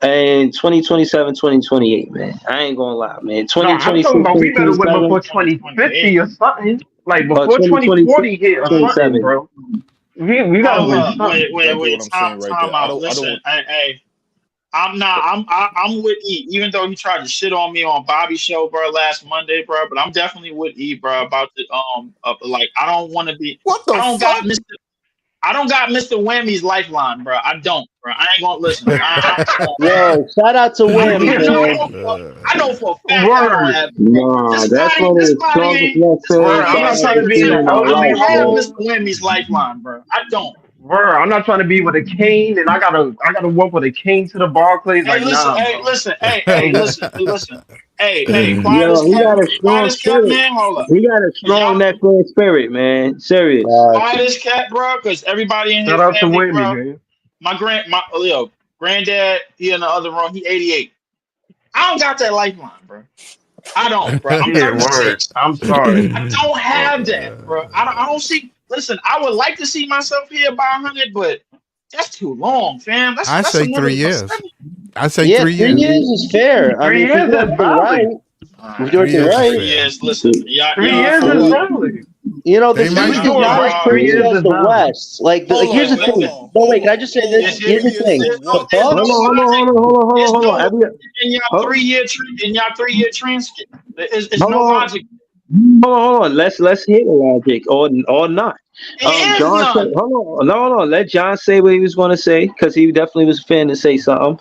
in 2027, 2028, man. I ain't gonna lie, man. No, I'm 2026, talking about we better win before 2028. 2050 or something. Like before 2026, 2040 hit or something, 27. bro. We gotta Hold win up, wait, something. wait, exactly what wait. I'm Time, saying right time there. I out. don't. I Listen, don't. hey, I'm not. I'm with E. Even though he tried to shit on me on Bobby's show, bro, last Monday, bro. But I'm definitely with E, bro, about the like I don't want to be. What the I don't got fuck? Mr. I don't got Mr. Whammy's lifeline, bro. I don't, bro. I ain't gonna listen. Yo, shout out to Whammy, man. I know for a fact I don't Word, have it, bro. Nah, that's one of This the body strongest ain't. Nets This word. fans body I'm ain't not I've trying ever to be seen an sensitive. in my I life, don't elder, have bro. Mr. bro. Whammy's lifeline, bro. I don't. Word. I'm not trying to be with a cane and I gotta walk with a cane to the Barclays. Hey, Like, listen. nah, Hey, bro. listen. Hey, listen. Listen. Hey, quiet as Yo, he cat. got a Quiet strong as cat, spirit. man. Hold up. He got a Cause strong y'all Net fan spirit, man. Serious. Gotcha. quiet as cat, bro. Cause everybody in Shout his out to family, Wimmy, bro. man. My granddad, he in the other room. He 88. I don't got that lifeline, bro. I don't, bro. I'm Yeah, word. 36. I'm sorry. I don't have that, bro. I don't see. Listen, I would like to see myself here by 100, but that's too long, fam. That's I that's say another. 3 years. I say Yeah, 3 years. 3 years is fair. I mean, Three if we years do is everything right, valid. All if we right, do 3 everything years is right, 3 years. fair. Listen, Three y'all years So is feel what? me? valid. you know, They If the might we East Y'all is do it not y'all as right, y'all. 3 crazy years as is the valid. West. Like Hold here's on, the wait, Hold thing. wait. on, No, hold wait, can I on, just say hold this? on. There's, Here's there's, the Three there's, years thing. there's is no what there's though? no Hold on, hold on, logic. hold on, hold on, hold on, There's hold on. no Every, logic in y'all hold, 3 year in y'all 3 year transcript. It's hold no on, logic. hold on. Let's hit the logic or not. It is John said, none. hold on, no, hold on. Let John say what he was going to say because he definitely was fin to say something.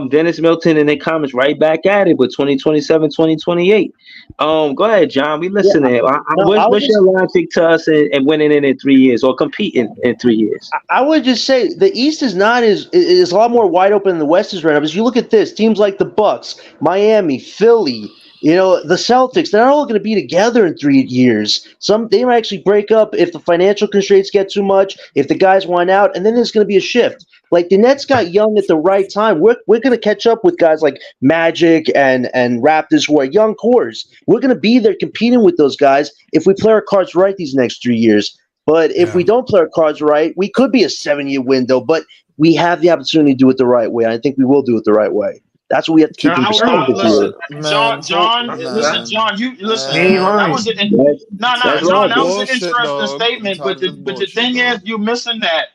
Dennis Milton and they comments right back at it with 2027, 2028. Go ahead, John. We Yeah, listening. no, I would What's your just logic to us and winning in 3 years or competing in 3 years? I would just say the East is not as is a lot more wide open than the West is right now. Because you look at this, teams like the Bucks, Miami, Philly. You know, the Celtics, they're not all going to be together in 3 years. They might actually break up if the financial constraints get too much, if the guys want out, and then there's going to be a shift. Like the Nets got young at the right time. We're going to catch up with guys like Magic and Raptors who are young cores. We're going to be there competing with those guys if we play our cards right these next 3 years. But if we Yeah. don't play our cards right, we could be a 7-year window, but we have the opportunity to do it the right way. I think we will do it the right way. That's what we have to keep That's in true. perspective Listen, here. Man, John, listen, man, John. You listen. He ain't man. That lying. was it. That's, No, I'm no, that's tired of this John. That logic. was an bullshit, interesting dog. I'm statement. tired But of this the bullshit, thing is, dog. you missing that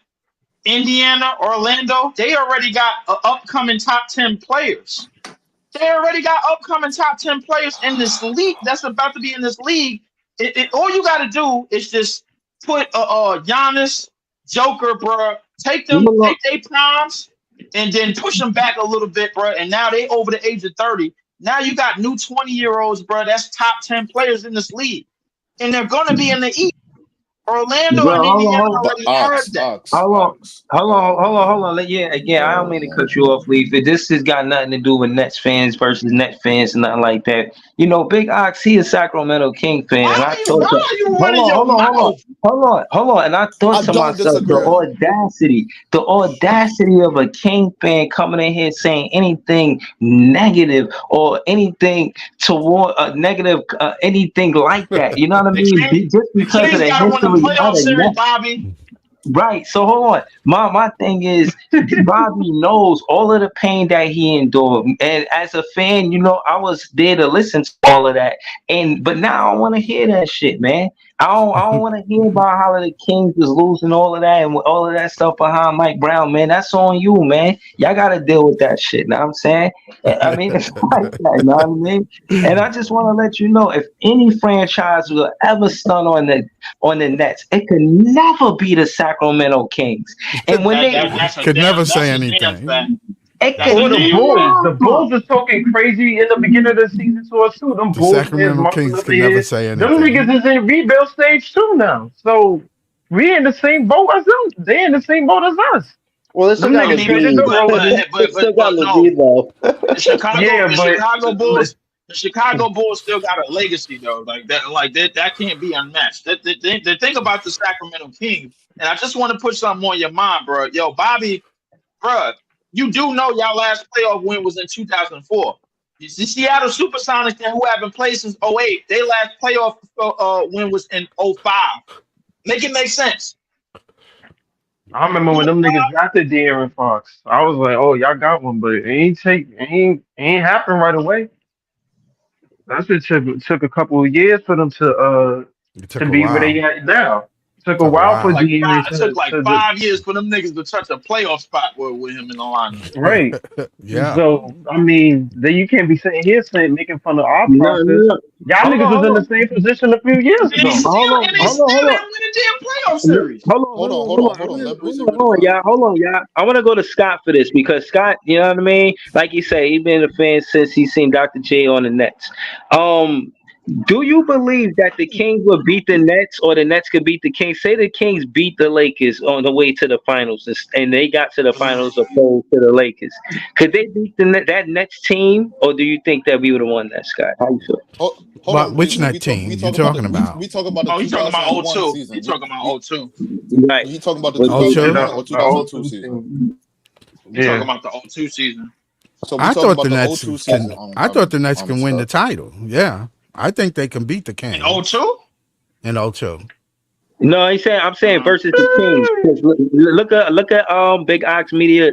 Indiana, Orlando. They already got upcoming top 10 players. They already got upcoming top 10 players in this league that's about to be in this league. All you got to do is just put Giannis, Joker, bro. Take their primes, and then push them back a little bit, bro. And now they over the age of 30. Now you got new 20-year-olds, bro. That's top 10 players in this league, and they're gonna be in the East. Orlando Bro, and hold on, Indiana hold on. The already have ox, that. ox, Hold on, ox. hold on. Yeah, again, I don't Oh mean to man. cut you off, Leaf. This has got nothing to do with Nets fans versus Net fans, nothing like that. You know, Big Ox, he a Sacramento King fan, and I thought Why that. are you Hold running on, your hold on, hold on, mouth? hold on. And I thought I to don't myself, disagree. the audacity of a King fan coming in here saying anything negative or anything toward negative, anything like that. You know what I The mean? King, Just the because of Kings the got to win a history of playoff the series, Nets. Bobby. Right. So hold on. My thing is Bobby knows all of the pain that he endured. And as a fan, you know, I was there to listen to all of that. But now I don't want to hear that shit, man. I don't want to hear about how the Kings is losing all of that and all of that stuff behind Mike Brown, man. That's on you, man. Y'all gotta deal with that shit. Know what I'm saying? I mean, it's like that, you know what I mean? And I just want to let you know if any franchise will ever stun on the Nets, it could never be the Sacramento Kings. And when That, they that that's a Could never damn say that's a damn fact. anything. it That's could a Or the damn Bulls. fact. The never. Bulls was talking crazy in the beginning of the season to us too. Them The Bulls fans Sacramento marching Kings up could in never here. say Them anything. niggas is in rebuild stage too now. So we in the same boat as them. They in the same boat as us. Well, they still Them got I niggas mean, traded Levine. the but roses. They still got no, Levine though. Yeah, The but Chicago Bulls, listen, still got a legacy though. That can't be unmatched. The thing about the Sacramento Kings, and I just want to put something on your mind, bro. Yo, Bobby, bro, you do know y'all last playoff win was in 2004. The Seattle Supersonics, who haven't played since '08, their last playoff win was in '05. Make it make sense. I remember when them niggas drafted De'Aaron Fox. I was like, oh, y'all got one, but it ain't happen right away. That's what took a couple of years for them It to took a be where they while. at now. Took a Took a while for while. De'Aaron It took like to the 5 years for them niggas to touch a playoff spot with him in the lineup. right. Yeah. So I mean, then you can't be sitting here saying making fun of our No, process. no. Y'all Hold niggas on, was hold in the on. same position a few years And they ago. still Hold on, and they hold on, still hold on. didn't win a damn playoff series. Hold on. Let Breezy read it. Hold on, y'all. I want to go to Scott for this because Scott, you know what I mean? Like you say, he been a fan since he seen Dr. J on the Nets. Um, do you believe that the Kings will beat the Nets or the Nets could beat the Kings? Say the Kings beat the Lakers on the way to the finals and they got to the finals opposed to the Lakers. Could they beat that Nets team or do you think that we would have won that, Scott? How you feel? Hold But on, which Breezy. net We team you talk about the talking about? we talk about the Oh, he talking about 2001 '02. He season. talking about '02. Right. We talking about the What Oh, they- Yeah, 2001 two. or the old 2002 season. team. He talking Yeah. about the '02 season. So we I talking thought the about the Nets '02 season. can. I thought the Nets can win the Scott. title. Yeah, I think they can beat the In Kings '02? in '02. No, I'm saying versus the Kings. 'Cause look at Big Ox Media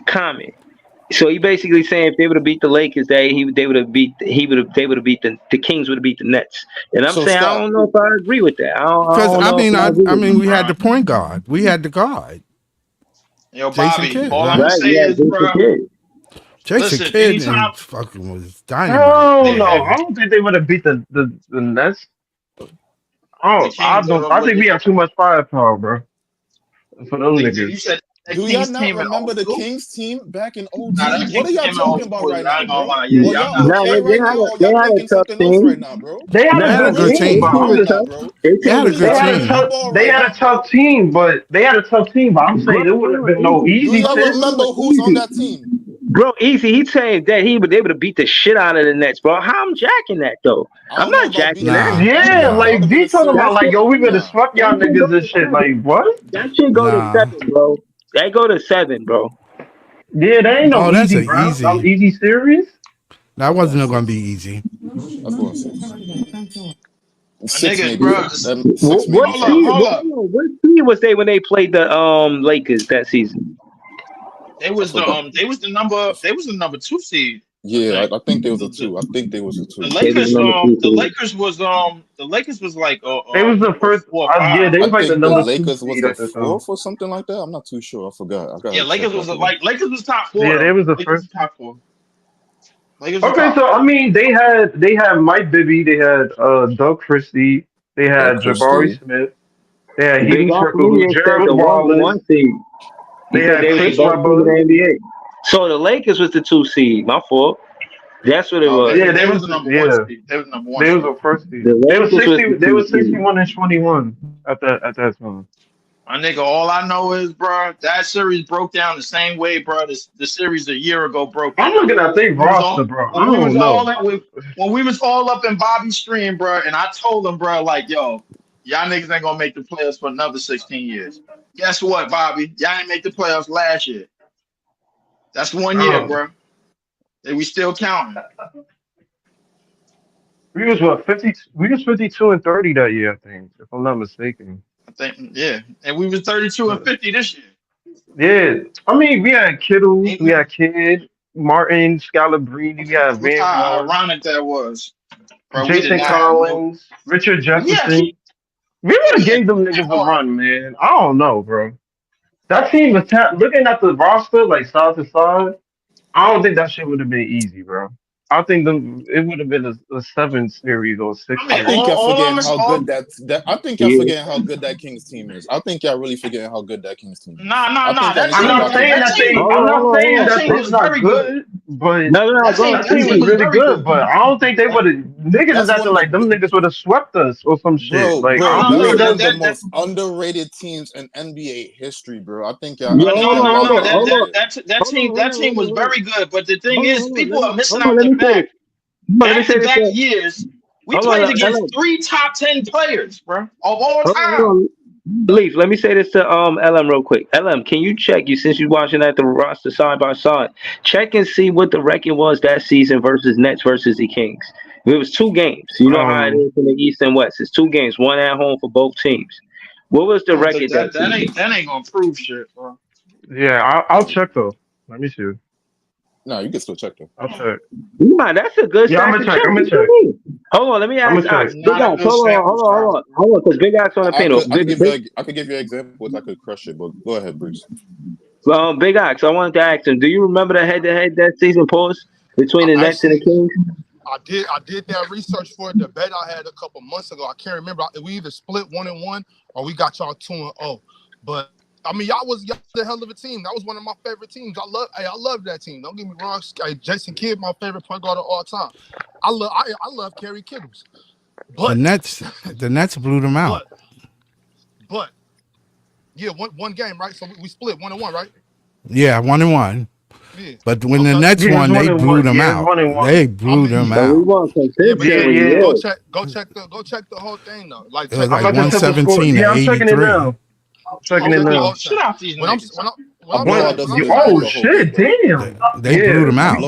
comment. So he basically saying if they would have beat the Lakers, they would have beat they would have beat the Kings would have beat the Nets. And I'm So saying I Scott, don't know if I agree with that. I Because don't I know if mean, I agree I with mean, that. we had Bruh. the point guard. We had the guard, Yo, Jason Bobby, Kidd, all I'm gonna right? Right? say Yeah, is, Jason bro, Kidd. Jason listen, Kidd anytime and fucking was I dynamite. don't know. the I don't think they would have beat the Nets. the Oh, I Kings don't. I with think we have too much firepower, bro, for them you niggas. said that do y'all Kings not team in remember the '02? Kings team back in Nah, '02? that What are Kings y'all team in talking about '02 is, right I now, ain't gonna bro? lie, Or y'all y'all not. No, okay right now, or they y'all had a thinking tough something else right team. now, bro? They had They a had a good good Their team, but team. team I'm was Right just now, tough. bro. Their They team had a was they good tough. had a Playing tough team. football they right had a now, tough bro. team, but they had a tough team. But I'm saying Bro, it it would have been was no easy. Do easy y'all shit. remember It who's on was that team? Bro, easy. He's saying that he would able to beat the shit out of the Nets, bro. How I'm jacking that though? I I'm don't know not about jacking beating that. them. Nah, I think Yeah, that nah, would like have been a D talking That about series. like shit, yo, we better Nah, swept y'all that shit go niggas and to shit. Like seven. what? That shit go to nah. 7, bro. That go to 7, bro. Yeah, that ain't no Oh, that's easy, a bro. No easy. easy series. That I'm going wasn't going to be six. easy. I'm going six. My Six nigga, maybe. bro. Six maybe Hold up, seven. hold up. What seed was they when they played the Lakers that season? I forgot. They was the number 2 seed, I Yeah, think. I think there was a The, two. I think there was a the two. They was Lakers, number 2 seed. the Lakers was like They was the number first. 4 or 5. Yeah, they I was like the think the number two Lakers was seed the at the time. fourth or something like that. I'm not too sure. I forgot. I Yeah, gotta check Lakers was back again. Lakers was top four Yeah, they though. was the Lakers first. was top four. Lakers was Okay, top so four. I mean, they had Mike Bibby, they had Doug Christie, they Doug had Jabari Christie. Smith, they had Big Hedo Turkoglu, Opinion said Gerald the Wallace, one seed. He they said had they was the Chris best team in Webber. the NBA. So the Lakers was the 2 seed. My fault. That's what it No, was. Yeah, they was the number one yeah, seed. They was the number one they was seed. the first seed. The They was Lakers was 60. the They 2 was seed. 61-21 at that time. My nigga, all I know is, bro, that series broke down the same way, bro. The series a year ago broke I'm down. looking at their When we was roster, all bro. I when we was don't all know. at, when we was all up in Bobby's stream, bro, and I told him, bro, like, yo, y'all niggas ain't gonna make the playoffs for another 16 years. Guess what, Bobby? Y'all ain't make the playoffs last year. That's 1 year, Um, bro. And we still counting. we was what 50. We was 52-30 that year, I think, if I'm not mistaken. I think, yeah. And we was 32 and So, 50 this year. yeah, I mean, we had Kittle, Ain't we no, had Kidd, Martin, Scalabrine, we had look Van how Horn, ironic that was, bro. We did Jason not have no. Collins, Richard We had Jefferson. We would have we had gave them niggas a all right. run, man. I don't know, bro. That team was looking at the roster like side to side. I don't think that shit would have been easy, bro. I think it would have been a 7 series or I six mean, I think series. y'all all forgetting I'm how all good that. I think y'all Yeah. forgetting how good that Kings team is. I think y'all really forgetting how good that Kings team is. nah nah I nah. think y'all That need to I'm go team not back was and saying that that team they. was Hold I'm on, not hold on, saying hold that that team they're was on. not very good. good, but No, no, no, That go team that ahead. that team team was was really very good. good. But I don't think they That, would have. Niggas is that's one acting of like the them niggas would have swept us or some shit. Like I no don't that's no think one that of that's. the that that most underrated teams in NBA history, bro. I think y'all Yo, actually hold no give a on, no lot hold of no on, that credit hold that on. there. that team was very good. But the thing is, people are missing Hold on, out let the me say this. fact Hold on, let me back say to this. back years we Hold on, played against Ellen. 3 top 10 players, bro, of all Hold time. on. Leaf, let me say this to LM real quick. LM, can you check you since you're watching at the roster side by side? Check and see what the record was that season versus Nets versus the Kings. It was 2 games. You know how it Um. is in the East and West. It's 2 games, one at home for both teams. What was the I don't think record that that season? ain't gonna prove shit, bro. Yeah, I'll check though. Let me see. No, you can still check them. I'll check. Man, that's a good Yeah, I'm stat gonna to check. check. I'm gonna What you check. mean? Hold on, let me I'm ask gonna That check. is Ox. Big not a Ox, good hold on, sample hold on, hold size, on. bro. Hold on, because Big Ox on the panel. I could give you an example which I could crush it, but go ahead, Bruce. Big Ox, I wanted to ask him, do you remember the head-to-head that season pause between the I Nets and the actually Kings? I did that research for a debate I had a couple months ago. I can't remember. We either split 1-1 or we got y'all 2-0. But I mean, y'all the hell of a team. That was one of my favorite teams. I love that team. Don't get me wrong. Jason Kidd, my favorite point guard of all time. I love Kerry Kittles. The But Nets, the Nets blew them out. but but yeah, one game, right? So we split 1-1, right? Yeah, 1-1. Yeah. But when the Okay. Nets Yeah, it's won, they one and blew one. them Yeah, it's out. 1-1. They I blew them mean, So we out. won some yeah, good but Yeah, series. yeah. go Yeah. check the whole thing though. Like It was check I'm like check about to the check whole the score. 117 to Yeah, I'm checking it 83. now. I'm checking it Shoot check the the whole now. thing. shit out these When I'm niggas. when A I'm blowout saying What? when doesn't I'm depict Oh the saying whole game, shit! though. They, Damn. they blew Yeah. them A out.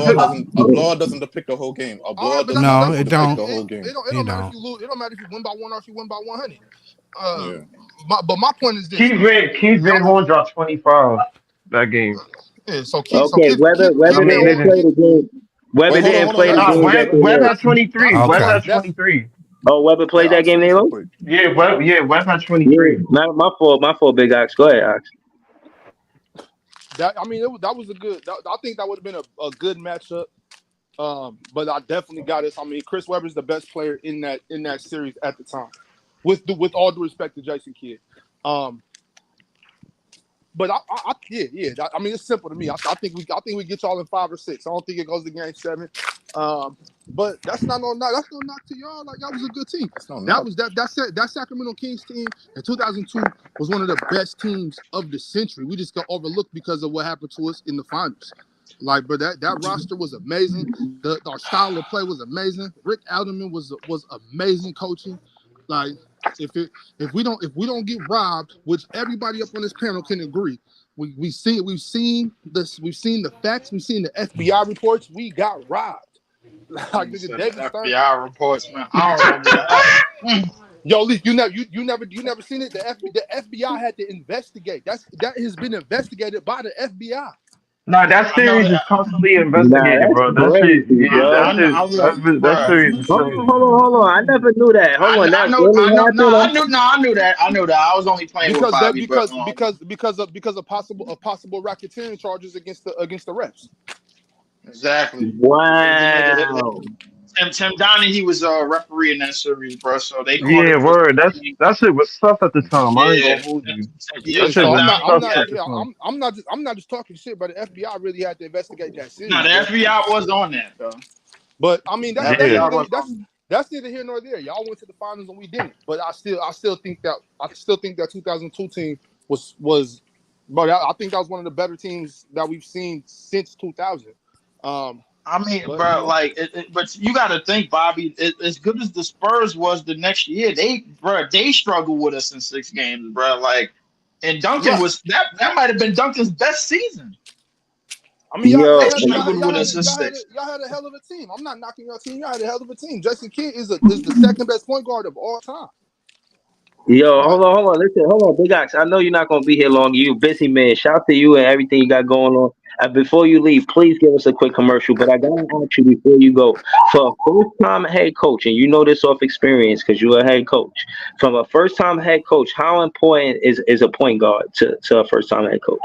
blowout doesn't depict the whole game. A all right, blowout but doesn't No, it depict don't. the whole it game. don't it You don't matter if don't. you lose. It don't matter if you win by 1 or if you win by 100. Uh, Yeah. but my point is this Keith though. Van Keith Y'all, Van Horn dropped 25 that game. yeah. So Okay, I Weather mean, they didn't didn't. play the game. Wait, Weather hold on, didn't hold on. play Let the me Nah, see. game that they Webb lost. had 23. Webb Okay. had 23. Oh, Weather Let played that Ox game they finish real lost? quick. Webb had Yeah. 23. My fault, Big Ox. Go ahead, Ox. that I mean that was a good. I think that would have been a good matchup. But I definitely got this. I mean, Chris Webber's the best player in that series at the time. With all due respect to Jason Kidd. But I mean, it's simple to me. I think we get y'all in 5 or 6. I don't think it goes to game 7. But that's no knock to y'all. Like y'all was a good team. That's no That knock. was that Sacramento Kings team in 2002 was one of the best teams of the century. We just got overlooked because of what happened to us in the finals. Like, but that roster was amazing. Our style of play was amazing. Rick Alderman was amazing coaching. Like, if it if we don't get robbed, which everybody up on this panel can agree, we've seen this, we've seen the facts, we've seen the FBI reports. We got robbed. Like Nigga nigga said the David Stern. FBI reports, man. I don't remember that. Yo, Lee, you never seen it. The FBI had to investigate. That has been investigated by the FBI. Nah, that I know series that. is constantly Nah, investigated, that's bro. That shit, crazy, yeah, yo. I was, that bruh. series is crazy. Hold on. I never knew that. Hold on, that really I know. No, happened? I knew. No, I knew that. I knew that. I was only playing with Because that Bobby, but because of possible racketeering charges against the refs. exactly. Because the nigga, Wow. Tim Donnie, he was a referee in that series, bro. So they called Yeah, it for word. something. That shit was tough at the time. I ain't Yeah, gonna hold you. yeah. That shit So Tim was Donnie, I'm tough not yeah. at the yeah time. I'm not just talking shit, but the FBI really had to investigate that No, series. the FBI was on that though. But I mean The that's Yeah. FBI neither was on. that's neither here nor there. Y'all went to the finals and we didn't. But I still think that 2002 team was but I think that was one of the better teams that we've seen since 2000. Um, I mean, but you bro, know, like, but you got to think, Bobby. As good as the Spurs was the next year, they struggled with us in 6 games, bro. Like, and Duncan yeah. was that might have been Duncan's best season. I mean, They Yo, struggled with us in six. y'all had a hell of a team. I'm not knocking your team. Y'all had a hell of a team. Jason Kidd is the second best point guard of all time. Like, hold on. Listen, hold on, Big Ox. I know you're not gonna be here long. You a busy man. Shout to you and everything you got going on. Before you leave, please give us a quick commercial. But I gotta ask you before you go, for a first time head coach, and you know this off experience because you're a head coach. From a first time head coach, how important is a point guard to a first time head coach?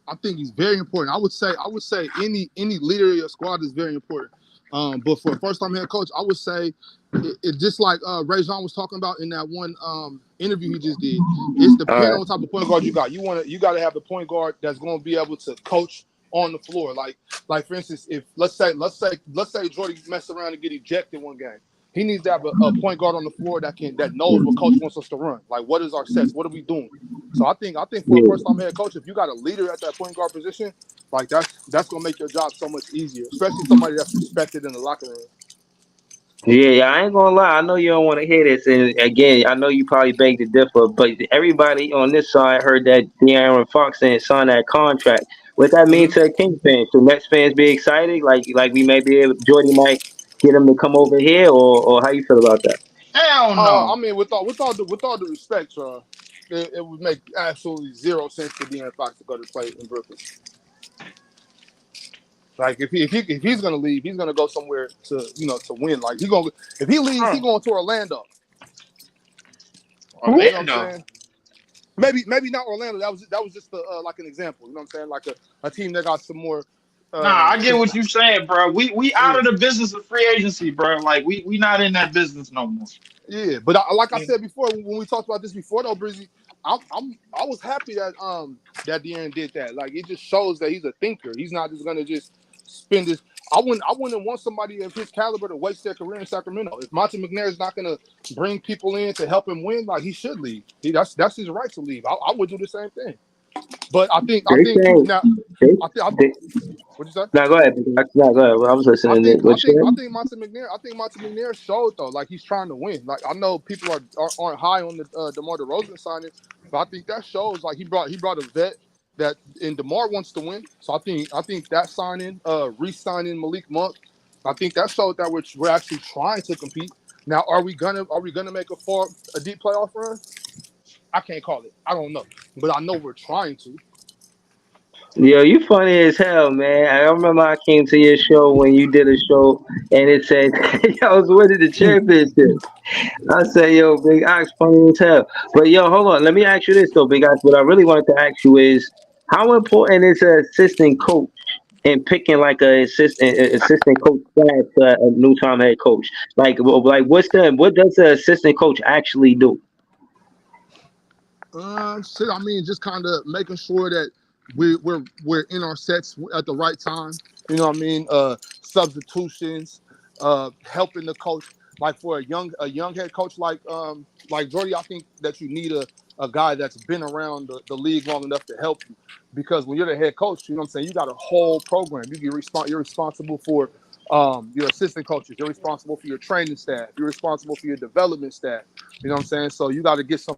I think he's very important. I would say any leader of your squad is very important. But for a first time head coach, I would say it just like Ray Jean was talking about in that one interview he just did. It's All depending right. on what type of point guard you got. You got to have the point guard that's going to be able to coach on the floor. Like for instance, if let's say Jordy mess around and get ejected one game. He needs to have a point guard on the floor that knows what coach wants us to run. Like, what is our sets? What are we doing? So I think for a Yeah. first time head coach, if you got a leader at that point guard position, like that's gonna make your job so much easier, especially somebody that's respected in the locker room. Yeah, I ain't gonna lie. I know you don't want to hear this, and again, I know you probably beg to differ, but everybody on this side heard that De'Aaron Fox and signed that contract. What that mean Mm-hmm. to King fans? Should Nets fans be excited? Like we may be able, Jordy might get him to come over here, or how you feel about that? Hell no. I mean, with all the respect, it would make absolutely zero sense for De'Aaron Fox to go to play in Brooklyn. Like if he's gonna leave, he's gonna go somewhere to win. Like if he leaves, he Bro, going to Orlando. You know what I'm Orlando. saying? Maybe not Orlando. That was just like an example. You know what I'm saying? Like a team that got some more. Nah, I get Cause what you saying, bro. We out yeah, of the business of free agency, bro. Like we not in that business no more. yeah. But like I said before, when we talked about this before, though, Brizzy, I was happy that De'Aaron did that. Like it just shows that he's a thinker. He's not just gonna just spend his. I wouldn't want somebody of his caliber to waste their career in Sacramento. If Monte McNair is not gonna bring people in to help him win, like he should leave. That's his right to leave. I would do the same thing. But I They think saying now they, I think they what you say? now go ahead. Now go ahead. I was I listening. think I What you think I saying? think Monte McNair showed though, like he's trying to win. Like I know people aren't high on the DeMar DeRozan signing, but I think that shows like he brought a vet that and DeMar wants to win. So I think that signing, re-signing Malik Monk, I think that showed that we're actually trying to compete. Now, are we gonna make a deep playoff run? I can't call it. I don't know, but I know we're trying to. Yo, you funny as hell, man. I remember I came to your show when you did a show, and it said I was winning the championship. I say, yo, Big Ox funny as hell. But yo, hold on. Let me ask you this though, Big Ox. What I really wanted to ask you is, how important is an assistant coach in picking like assistant coach slash a new time head coach? Like what does the assistant coach actually do? Shit. I mean, just kind of making sure that we're in our sets at the right time. You know what I mean? Substitutions, helping the coach. Like for a young head coach like Jordy, I think that you need a guy that's been around the league long enough to help you. Because when you're the head coach, you know what I'm saying, you got a whole program. You're responsible for your assistant coaches. You're responsible for your training staff. You're responsible for your development staff. You know what I'm saying? So you got to get some.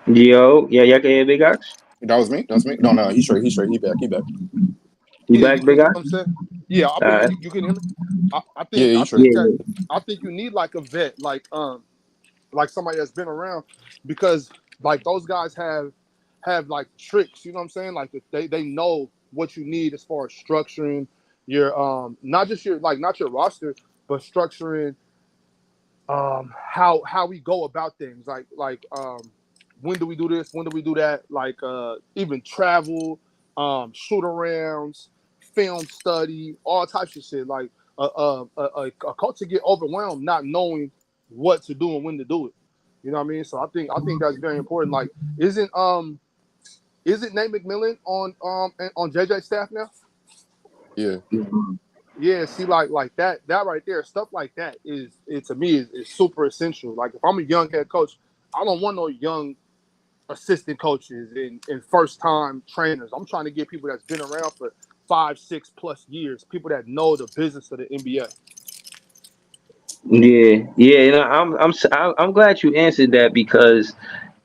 Yo, yeah, yeah, can hear Big Ox? That was me. That's me. No, no, he's straight. He's straight. He back. He back. You Yeah, back, Big you know Ox? what I'm saying? Yeah, All right. you can hear me. I Yeah, think I he's straight. think Yeah, that yeah. I think you need like a vet, like somebody that's been around, because like those guys have like tricks, you know what I'm saying? Like they know what you need as far as structuring your not just your like not your roster, but structuring how we go about things, when do we do this, when do we do that, like even travel, shoot arounds, film study, all types of shit. Like a culture get overwhelmed not knowing what to do and when to do it, you know what I mean? So I think that's very important. Like isn't Nate McMillan on JJ staff now? Yeah. Yeah, see, like that right there, stuff like that is it to me is super essential. Like if I'm a young head coach, I don't want no young assistant coaches and first time trainers. I'm trying to get people that's been around for 5, 6 plus years, people that know the business of the NBA. Yeah, yeah. You know, I'm glad you answered that because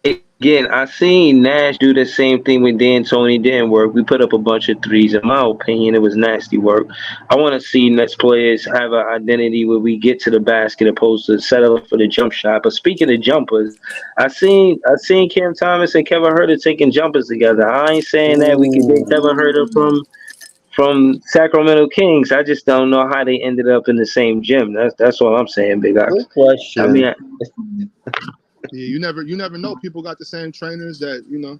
again, I seen Nash do the same thing with D'Antoni. Didn't work. We put up a bunch of threes. In my opinion, it was nasty work. I want to see next players have an identity where we get to the basket opposed to settling for the jump shot. But speaking of jumpers, I seen Cam Thomas and Kevin Herter taking jumpers together. I ain't saying that we could get Ooh, Kevin Herter from Sacramento Kings. I just don't know how they ended up in the same gym. That's all I'm saying, Big Ox. good I mean, question. Yeah, you never know. People got the same trainers that you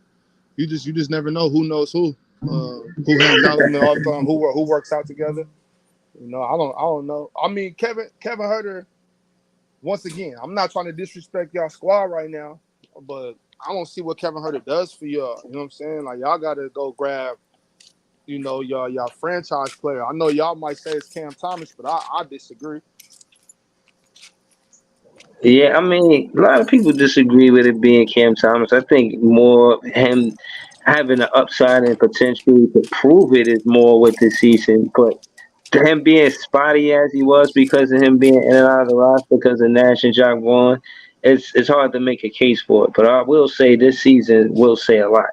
just never know who knows who hangs out with them all the time, who works out together. I don't know. I mean, Kevin Herter. Once again, I'm not trying to disrespect y'all squad right now, but I don't see what Kevin Herter does for y'all. You know what I'm saying? Like y'all got to go grab, y'all franchise player. I know y'all might say it's Cam Thomas, but I disagree. yeah, I mean, a lot of people disagree with it being Cam Thomas. I think more him having the upside and potential to prove it is more with this season. But him being spotty as he was because of him being in and out of the roster because of Nash and Jock Vaughn, it's hard to make a case for it. But I will say this season will say a lot.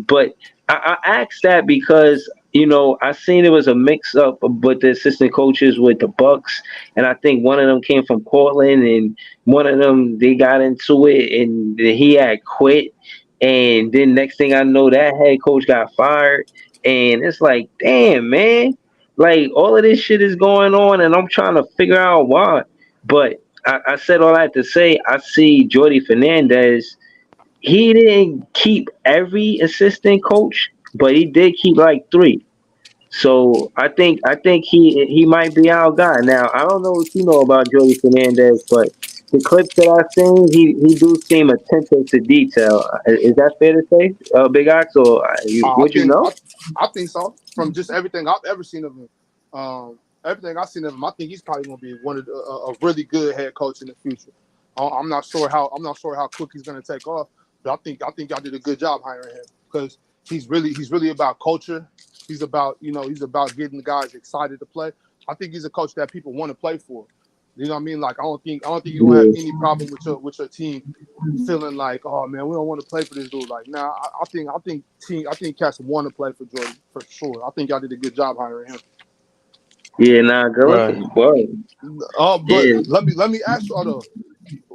But I asked that because I seen it was a mix up with the assistant coaches with the Bucks, and I think one of them came from Portland, and one of them they got into it, and he had quit, and then next thing I know, that head coach got fired, and it's like, damn, man, like all of this shit is going on, and I'm trying to figure out why. But I said all that to say, I see Jordy Fernandez, he didn't keep every assistant coach, but he did keep like three. So I think he might be our guy. Now I don't know what you know about Joey Fernandez, but the clips that I've seen, he do seem attentive to detail. Is that fair to say, Big Ox, or I would you think know? I think so. From just everything I've ever seen of him, everything I've seen of him, I think he's probably going to be one of a really good head coach in the future. I'm not sure how quick he's going to take off, but I think y'all did a good job hiring him because he's really about culture. He's about getting the guys excited to play. I think he's a coach that people want to play for. You know what I mean? Like I don't think you're gonna have any problem with your team feeling like, oh man, we don't want to play for this dude. Like, nah, I think cats want to play for Jordan for sure. I think y'all did a good job hiring him. Yeah, nah, good Right. looking. Boy, But yeah, let me ask y'all though,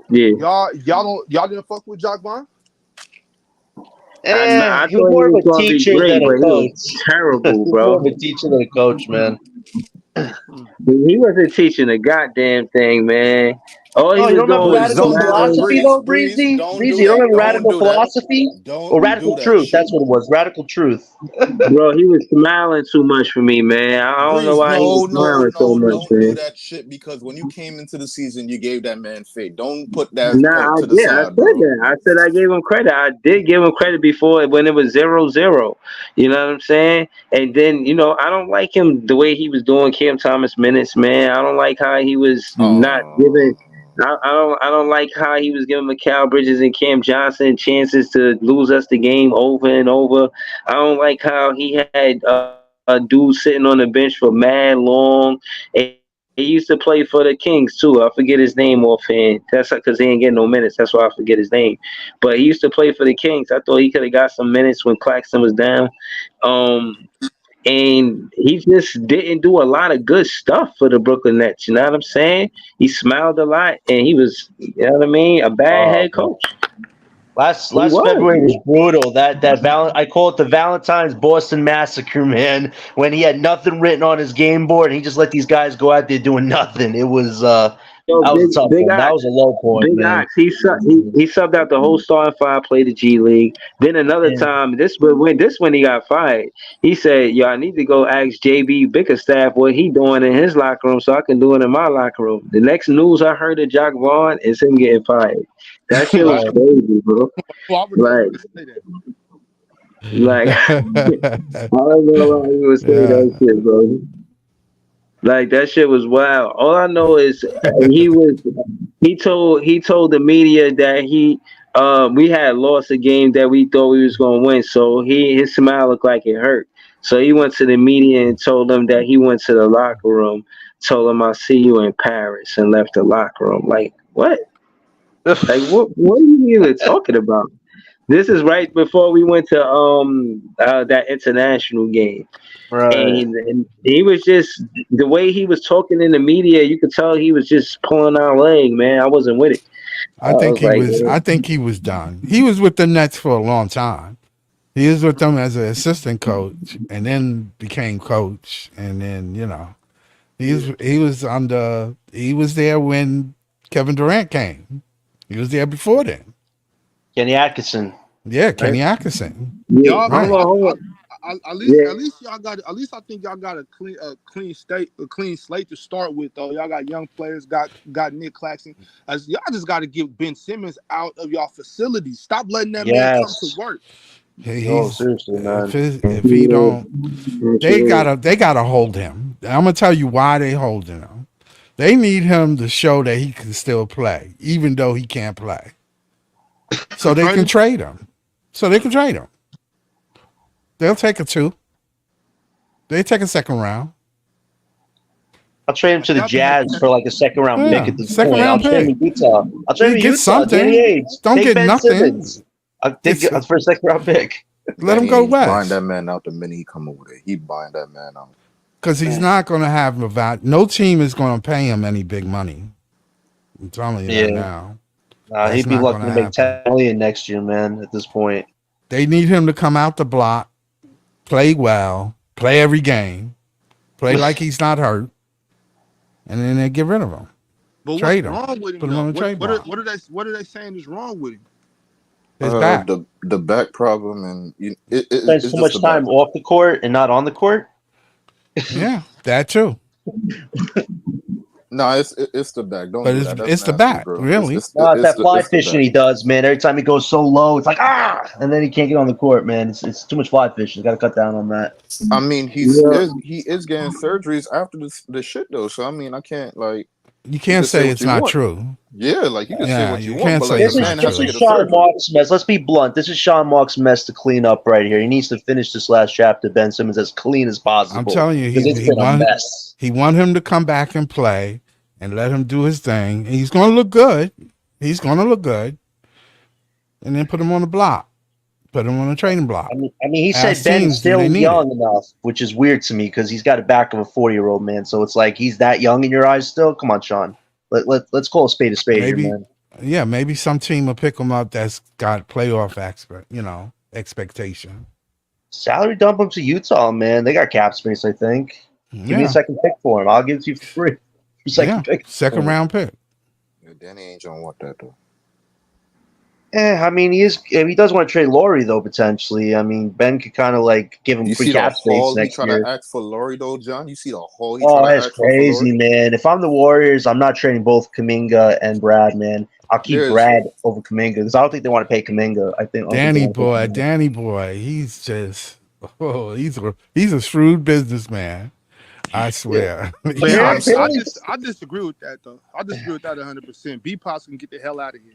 yeah. y'all didn't fuck with Jock Vaughn? I He was thought he more of was a gonna be teacher great, than a but he was coach. terrible, He's more of bro. a teacher than a coach, man. Hmm. He wasn't teaching a goddamn thing, man. All he Oh, you was don't have a doing was Breeze, radical don't do that. smiling. philosophy Breeze, though, Breeze, Breezy? don't Breezy, do you don't that. have a Don't radical do that. philosophy? Or Don't do radical that truth? shit. That's what it was. Radical truth. Bro, he was smiling too much for me, man. I don't know Breeze, why he was no, no, smiling so no, much, don't do man. that shit because when you came into the season, you gave that man fate. Don't put that Nah, point I to the did. I side, said bro. that. I said I gave him credit. I did give him credit before when it was 0-0. You know what I'm saying? And then, I don't like him the way he was doing Cam Thomas minutes, man. I don't like how he was not Oh, giving. I don't like how he was giving Mikal Bridges and Cam Johnson chances to lose us the game over and over. I don't like how he had a dude sitting on the bench for mad long. And he used to play for the Kings too. I forget his name offhand. That's because he ain't getting no minutes. That's why I forget his name. But he used to play for the Kings. I thought he could have got some minutes when Claxton was down. Um, and he just didn't do a lot of good stuff for the Brooklyn Nets. You know what I'm saying? He smiled a lot, and he was, you know what I mean, a bad Oh head man. coach. He Last was. February was brutal. I call it the Valentine's Boston Massacre, man. When he had nothing written on his game board, and he just let these guys go out there doing nothing. It was So that was a tough big one. That Ox, was a low point, big man. Ox. He subbed out the whole starting five, played the G League. Then another Yeah. time, this when he got fired. He said, "Yo, I need to go ask JB Bickerstaff what he doing in his locker room, so I can do it in my locker room." The next news I heard of Jock Vaughn is him getting fired. That shit was Wow. Right. crazy, bro. Well, I would never Like, even say that. like I don't know how you would say Yeah. that shit, bro. Like that shit was wild. All I know is he was he told the media that we had lost a game that we thought we was gonna win. So his smile looked like it hurt. So he went to the media and told them that he went to the locker room, told them I'll see you in Paris, and left the locker room. Like what? Like what are you even talking about? This is right before we went to that international game. Right. And he was just the way he was talking in the media. You could tell he was just pulling our leg, man. I wasn't with it. I was like, I think he was done. He was with the Nets for a long time. He was with them as an assistant coach and then became coach. And then, he was there when Kevin Durant came. He was there before then. Kenny Atkinson, Yeah, right? Kenny Atkinson. yeah, Y'all, hold Right. on, hold on. at Yeah, least y'all got, at least I think y'all got a clean slate to start with. Though y'all got young players, got Nick Claxton. As y'all just got to get Ben Simmons out of y'all facilities. Stop letting that man come to Yes. work. No, He's seriously, man. if he don't they gotta hold him. I'm gonna tell you why they holding him. They need him to show that he can still play, even though he can't play. So So they trade can him. trade him. So they can trade him. They'll take a two. They take a second round. I'll trade him I to the definitely. Jazz for like a second round pick Yeah, at this second point. I'll round trade him pick. to Utah. I'll trade You him to get Utah. Danny something. Ainge. Don't Take get Ben Simmons. nothing. I'll take It's it for a second round pick. let him Danny go Ainge buying that west man out the minute he come over there. He buying that man out. because he's Man. not going to have a value. No team is going to pay him any big money. I'm telling you that Yeah. now. That's He'd be not going lucky to to make happen. 10 million next year, man. At this point. They need him to come out the block, play well, play every game, play like he's not hurt, and then they get rid of him, But what's trade him, wrong with him put him though? on the trade block. What are they saying is wrong with him? His back. The back problem and Spends it's too just the much back. time off the court and not on the court. Yeah, that too. No, it's the back. Don't But do it's that. That's it's the nasty, back, bro. really. No, it's that fly It's the fishing back. he does, man. Every time he goes so low, it's like and then he can't get on the court, man. It's too much fly fishing. Got to cut down on that. I mean, yeah. he is getting surgeries after the shit though. So I mean, I can't like You you can't can say say what it's you not want. true. Yeah, like you can say Yeah, what you you want, can't but say like the it's not man has This to true. is get a Sean surgery. Marks' mess. Let's be blunt. This is Sean Marks' mess to clean up right here. He needs to finish this last chapter, Ben Simmons, as clean as I'm possible telling you, because it's been a mess. he want him to come back and play and let him do his thing. And he's going to look good. He's going to look good, and then put him on the block, put him on the trading block. He said As Ben's teams do, they still need it. young enough, which is weird to me because he's got a back of a 40-year-old man. So it's like he's that young in your eyes still. Come on, Sean. Let's call a spade here, Maybe, man. yeah, maybe some team will pick him up that's got playoff expectation. Salary dump him to Utah, man. They got cap space, I think. Give me a Yeah, second pick for him. I'll give it to you for free. yeah, Second pick. second round pick. Yeah, Danny ain't don't want that though. He does want to trade Laurie though potentially. Ben could kind of like give him You free see the cap space haul he next try to year. ask for Laurie though, John. You see the haul he try Oh, to that's ask for crazy, Laurie. man. If I'm the Warriors, I'm not trading both Kaminga and Brad, man. I'll keep There's Brad over Kaminga because I don't think they want to pay Kaminga. I don't think they want to pay Kaminga. Danny boy, he's a shrewd businessman. I Yeah. swear. Man, You Apparently, know, I disagree with that though. I disagree with that 100%. B Pops can get the hell out of here.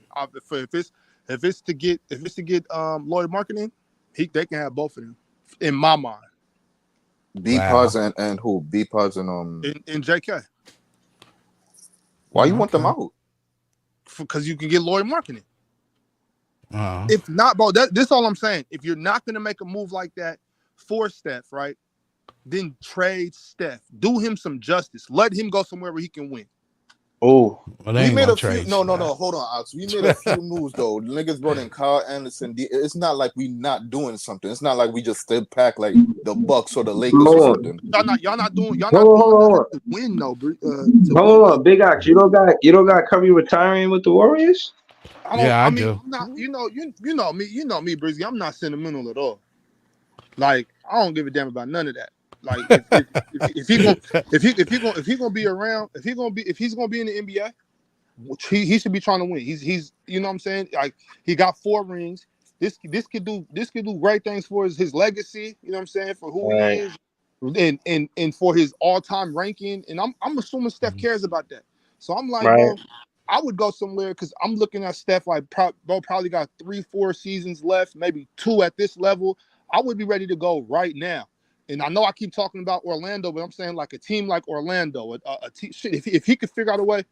If it's to get Lloyd marketing, they can have both of them. In my mind, B wow. pods and who? B pods and in JK, why you want them Okay. out? because you can get Lloyd marketing. Uh, If not, bro, this all I'm saying. If you're not gonna make a move like that for Steph, right? Then trade Steph. Do him some justice. Let him go somewhere where he can win. oh, well, they We ain't made gonna a few. trade No, you no, no. that. Hold on, Alex. We made a few moves though. Niggas brought in Kyle Anderson. It's not like we not doing something. It's not like we just stood back like the Bucks or the Lakers or Hold on, something. Y'all not doing hold nothing on, to win though. To hold win on, though. Big Ox. You don't got Curry retiring with the Warriors? I don't. Yeah, I I mean, do. I'm not. You know me. You know me, Brizzy. I'm not sentimental at all. Like I don't give a damn about none of that. Like if he gonna if he gonna be around if he's gonna be in the NBA, he should be trying to win. He's you know what I'm saying. Like he got 4 rings. This could do great things for his legacy. You know what I'm saying, for who he right, is, and for his all time ranking. And I'm assuming Steph cares about that. So I'm like, right. bro, I would go somewhere because I'm looking at Steph like bro probably got 3-4 seasons left, maybe 2 at this level. I would be ready to go right now. And I know I keep talking about Orlando, but I'm saying like a team like Orlando, a team. Shit, if he could figure out a way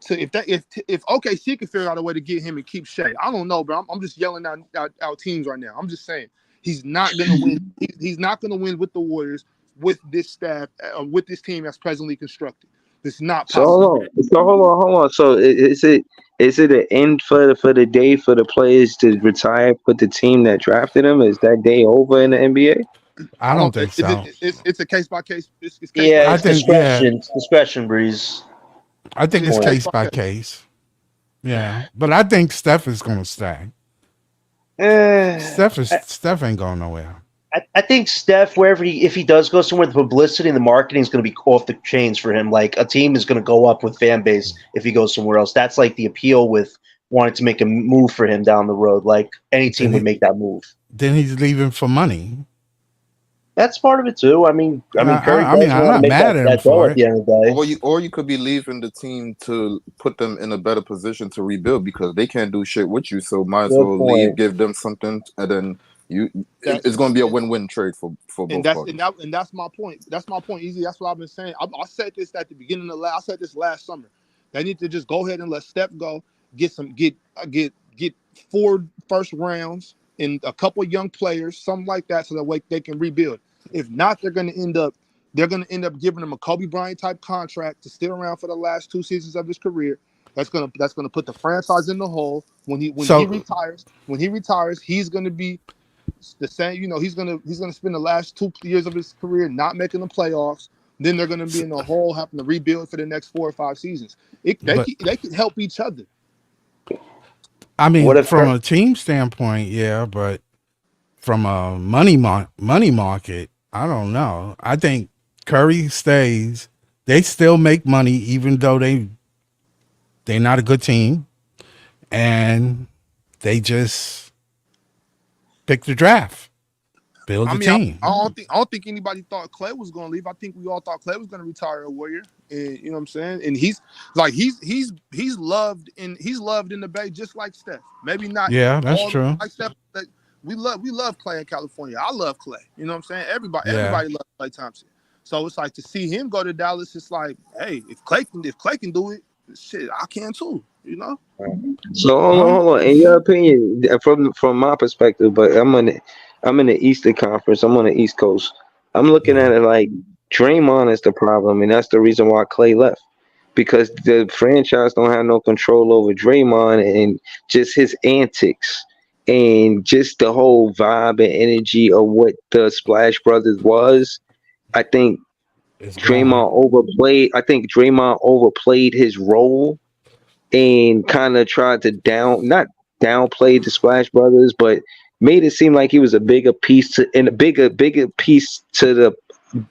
to if OKC could figure out a way to get him and keep Shea. I don't know, but I'm just yelling out teams right now. I'm just saying he's not gonna win. He's not gonna win with the Warriors with this staff with this team that's presently constructed. It's not So possible. hold on. So is it an end for the day for the players to retire for the team that drafted them? Is that day over in the NBA? I I don't don't. think so. It's a case by case. It's case by Yeah, I it's case. think yeah, discretion. It's discretion, Breeze. I think it's It's Point. case case by by case. case. Yeah, but I think Steph is gonna stay. Eh, Steph ain't going nowhere. I think Steph, wherever if he does go somewhere, the publicity and the marketing is going to be off the chains for him. Like a team is going to go up with fan base if he goes somewhere else. That's like the appeal with wanting to make a move for him down the road. Like any team Then would he make that move. then he's leaving for money. That's part of it too. I mean, Curry I mean, does I'm want to not make mad at him that dough for at it. the end of the day. Or you could be leaving the team to put them in a better position to rebuild because they can't do shit with you. So might as Good well leave, point. give them something, and then it's That's going to be a win-win trade for and both that's parties. and that's my point. That's my point. Easy. That's what I've been saying. I said this at the beginning of I said this last summer. They need to just go ahead and let Steph go. Get 4 first rounds and a couple young players, something like that, so that way they can rebuild. If not, they're gonna end up giving him a Kobe Bryant type contract to stay around for the last 2 seasons of his career. That's gonna put the franchise in the hole. So When he retires, he's gonna be the same. You know, he's gonna spend the last 2 years of his career not making the playoffs. Then they're gonna be in the hole, having to rebuild for the next 4 or 5 seasons. but They can help each other. I What mean, if from a team standpoint, yeah, but from a money market, I don't know. I think Curry stays. They still make money even though they're not a good team, and they just pick the draft, build I the mean, I team. I don't think anybody thought Clay was going to leave. I think we all thought Clay was going to retire a Warrior, and you know what I'm saying. And he's loved in the Bay just like Steph. Maybe not Yeah, that's all the way true. like Steph. But we love Clay in California. I love Clay. You know what I'm saying. Yeah, Everybody loves Clay Thompson. So it's like to see him go to Dallas. It's like, hey, if Clay can do it, shit, I can too. You know. So um, hold on. In your opinion, from my perspective, but I'm in the Eastern Conference. I'm on the East Coast. I'm looking yeah. at it like Draymond is the problem, and that's the reason why Clay left. Because the franchise don't have no control over Draymond and just his antics and just the whole vibe and energy of what the Splash Brothers was. I think It's gone. I think Draymond overplayed his role and kind of tried to not downplay the Splash Brothers, but made it seem like he was a bigger piece to and a bigger piece to the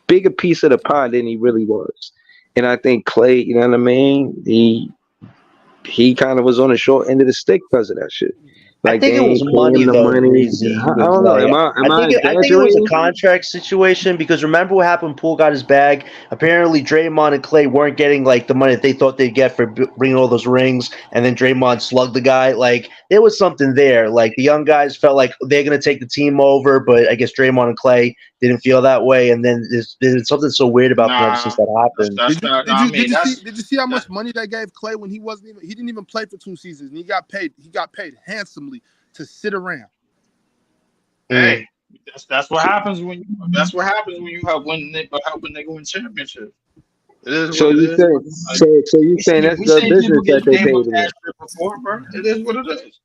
bigger piece of the pie than he really was. And I think Clay, you know what I mean? He kind of was on the short end of the stick because of that shit. I Like they think it was ain't paying him money the though, money. Breezy. I With don't know. Clay, Am I I think it was a exaggerating? contract situation because remember what happened? When Poole got his bag. Apparently, Draymond and Clay weren't getting like the money that they thought they'd get for bringing all those rings, and then Draymond slugged the guy. Like there was something there. Like the young guys felt like they're gonna take the team over, but I guess Draymond and Clay didn't feel that way. And then there's something so weird about them ever since Nah, that happened. that's not. I mean, Did you see how that. much money they gave Clay when he didn't even play for 2 seasons and he got paid handsomely to sit around. Mm. Hey, that's what happens when you help a nigga win championships. It is So what it you is, say, bro. Like so you saying that's we good seen people business that get they paid paid for him. that shit before, bro. It is what it is.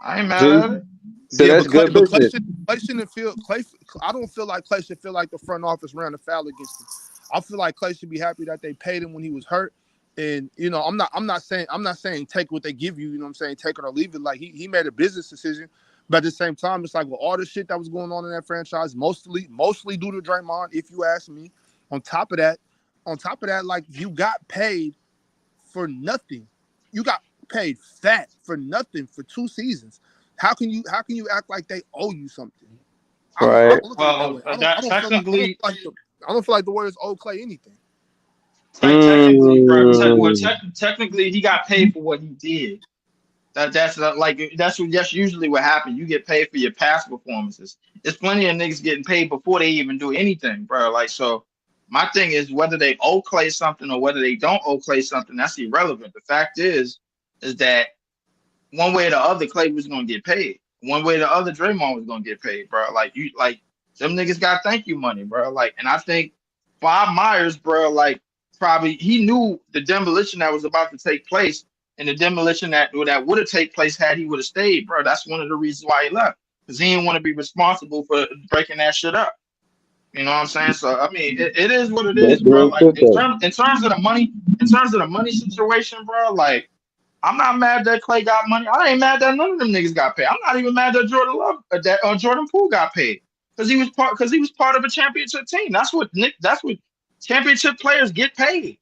I ain't So mad at it. so Yeah, that's good Clay business. shouldn't feel Clay. I don't feel like Clay should feel like the front office ran afoul against him. I feel like Clay should be happy that they paid him when he was hurt. And I'm not saying take what they give you. You know what I'm saying, take it or leave it. Like he made a business decision, but at the same time, it's like with all the shit that was going on in that franchise, mostly due to Draymond, if you ask me. On top of that, like you got paid for nothing. You got paid fat for nothing for 2 seasons. How can you act like they owe you something? I Right. don't look at it that Well, way. I don't I that don't feel like I don't technically, feel like the, I don't feel like the Warriors owe Clay anything. technically, bro. Mm. Technically, he got paid for what he did. That's usually what happens. You get paid for your past performances. There's plenty of niggas getting paid before they even do anything, bro. Like so, my thing is whether they owe Clay something or whether they don't owe Clay something. That's irrelevant. The fact is that one way or the other, Clay was gonna get paid. One way or the other, Draymond was gonna get paid, bro. Like them niggas got thank you money, bro. Like, and I think Bob Myers, bro, like probably he knew the demolition that was about to take place and the demolition that would have taken place had he would have stayed, bro. That's one of the reasons why he left because he didn't want to be responsible for breaking that shit up. You know what I'm saying? So I mean, it is what it That's is, bro. real Like good though. in terms of the money, situation, bro. Like I'm not mad that Clay got money. I ain't mad that none of them niggas got paid. I'm not even mad that Jordan Love that Jordan Poole got paid because he was part of a championship team. That's what championship players get paid.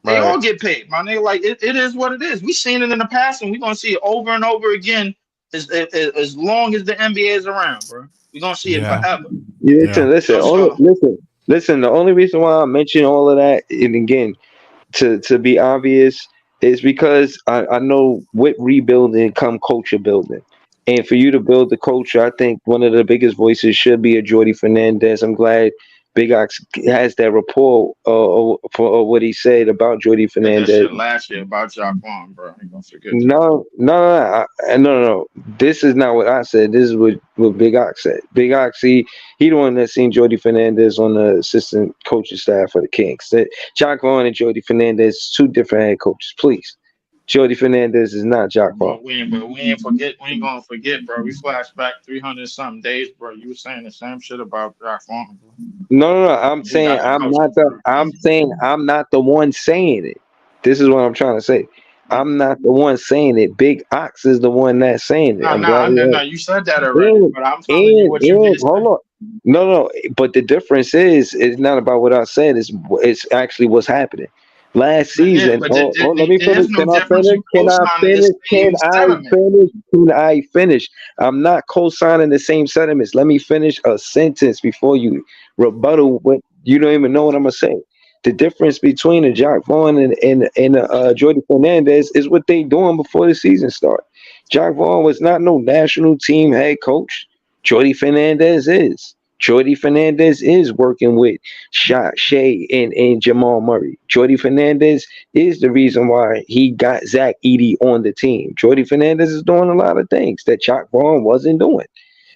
They Right. all get paid, my nigga. Like it is what it is. We've seen it in the past, and we're gonna see it over and over again as long as the NBA is around, bro. We're gonna see it Yeah. forever. You Yeah. So listen. The only reason why I mention all of that, and again, to be obvious, is because I know with rebuilding come culture building. And for you to build the culture, I think one of the biggest voices should be a Jordy Fernandez. I'm glad Big Ox has that rapport for what he said about Jordy said that Fernandez. shit last year about Jock Vaughn, bro. I ain't gonna forget that. No. This is not what I said. This is what Big Ox said. Big Ox, he the one that seen Jordy Fernandez on the assistant coaching staff for the Kings. Jock Vaughn and Jordy Fernandez, two different head coaches. Please, Jordy Fernandez is not Jock Vaughn. We ain't gonna forget, bro. We flashed back 300 something days, bro. You were saying the same shit about Jock Vaughn, bro. No. I'm He saying got the coaching crew. I'm not the one saying it. This is what I'm trying to say. I'm not the one saying it. Big Ox is the one that's saying it. No, I'm glad no, no, no. You said that already, And but I'm telling you what you did hold say. on. No. But the difference is it's not about what I said. It's actually what's happening. Last season. Let me It finish. is no Can I difference. finish? You co-signing the same sentiment. Can I finish? I'm not co-signing the same sentiments. Let me finish a sentence before you rebuttal what you don't even know what I'm gonna say. The difference between a Jock Vaughn and Jordy Fernandez is what they doing before the season starts. Jock Vaughn was not no national team head coach. Jordy Fernandez is. Jordy Fernandez is working with Shea and Jamal Murray. Jordy Fernandez is the reason why he got Zach Edey on the team. Jordy Fernandez is doing a lot of things that Jock Vaughn wasn't doing.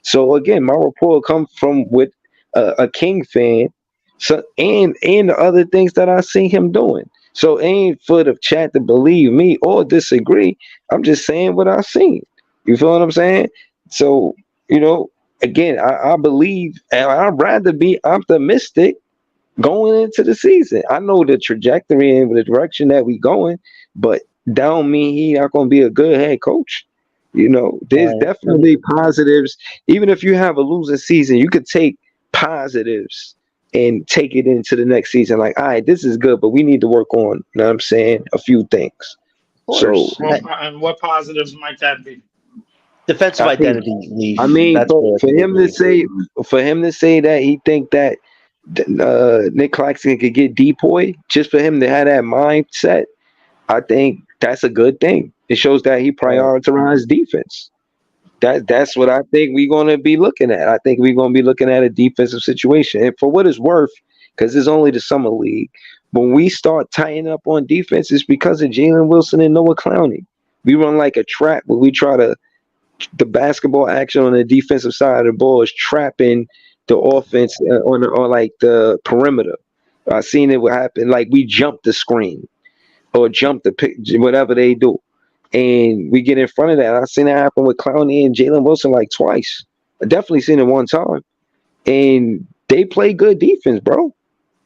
So again, my report comes from with a King fan, so and the other things that I see him doing. So ain't for the chat to believe me or disagree. I'm just saying what I seen. You feel what I'm saying? So you know, again, I believe, and I'd rather be optimistic going into the season. I know the trajectory and the direction that we going, but that don't mean he not gonna be a good head coach. You know, there's Right. definitely positives. Even if you have a losing season, you could take positives and take it into the next season. Like, all right, this is good, but we need to work on, you know what I'm saying, a few things. Of So course. And what positives might that be? Defensive I think. identity, Leaf. I mean, That's where I for think him to it say, that he think that Nick Claxton could get depoy, just for him to have that mindset, I think that's a good thing. It shows that he is. prioritized defense. That's what I think we're gonna be looking at. I think we're gonna be looking at a defensive situation. And for what it's worth, because it's only the summer league, when we start tightening up on defense, it's because of Jalen Wilson and Noah Clowney. We run like a trap where we try to the basketball action on the defensive side of the ball is trapping the offense on like the perimeter. I seen it what happen. Like we jump the screen or jump the pick, whatever they do, and we get in front of that. I seen that happen with Clowney and Jalen Wilson like twice. I definitely seen it one time, and they play good defense, bro.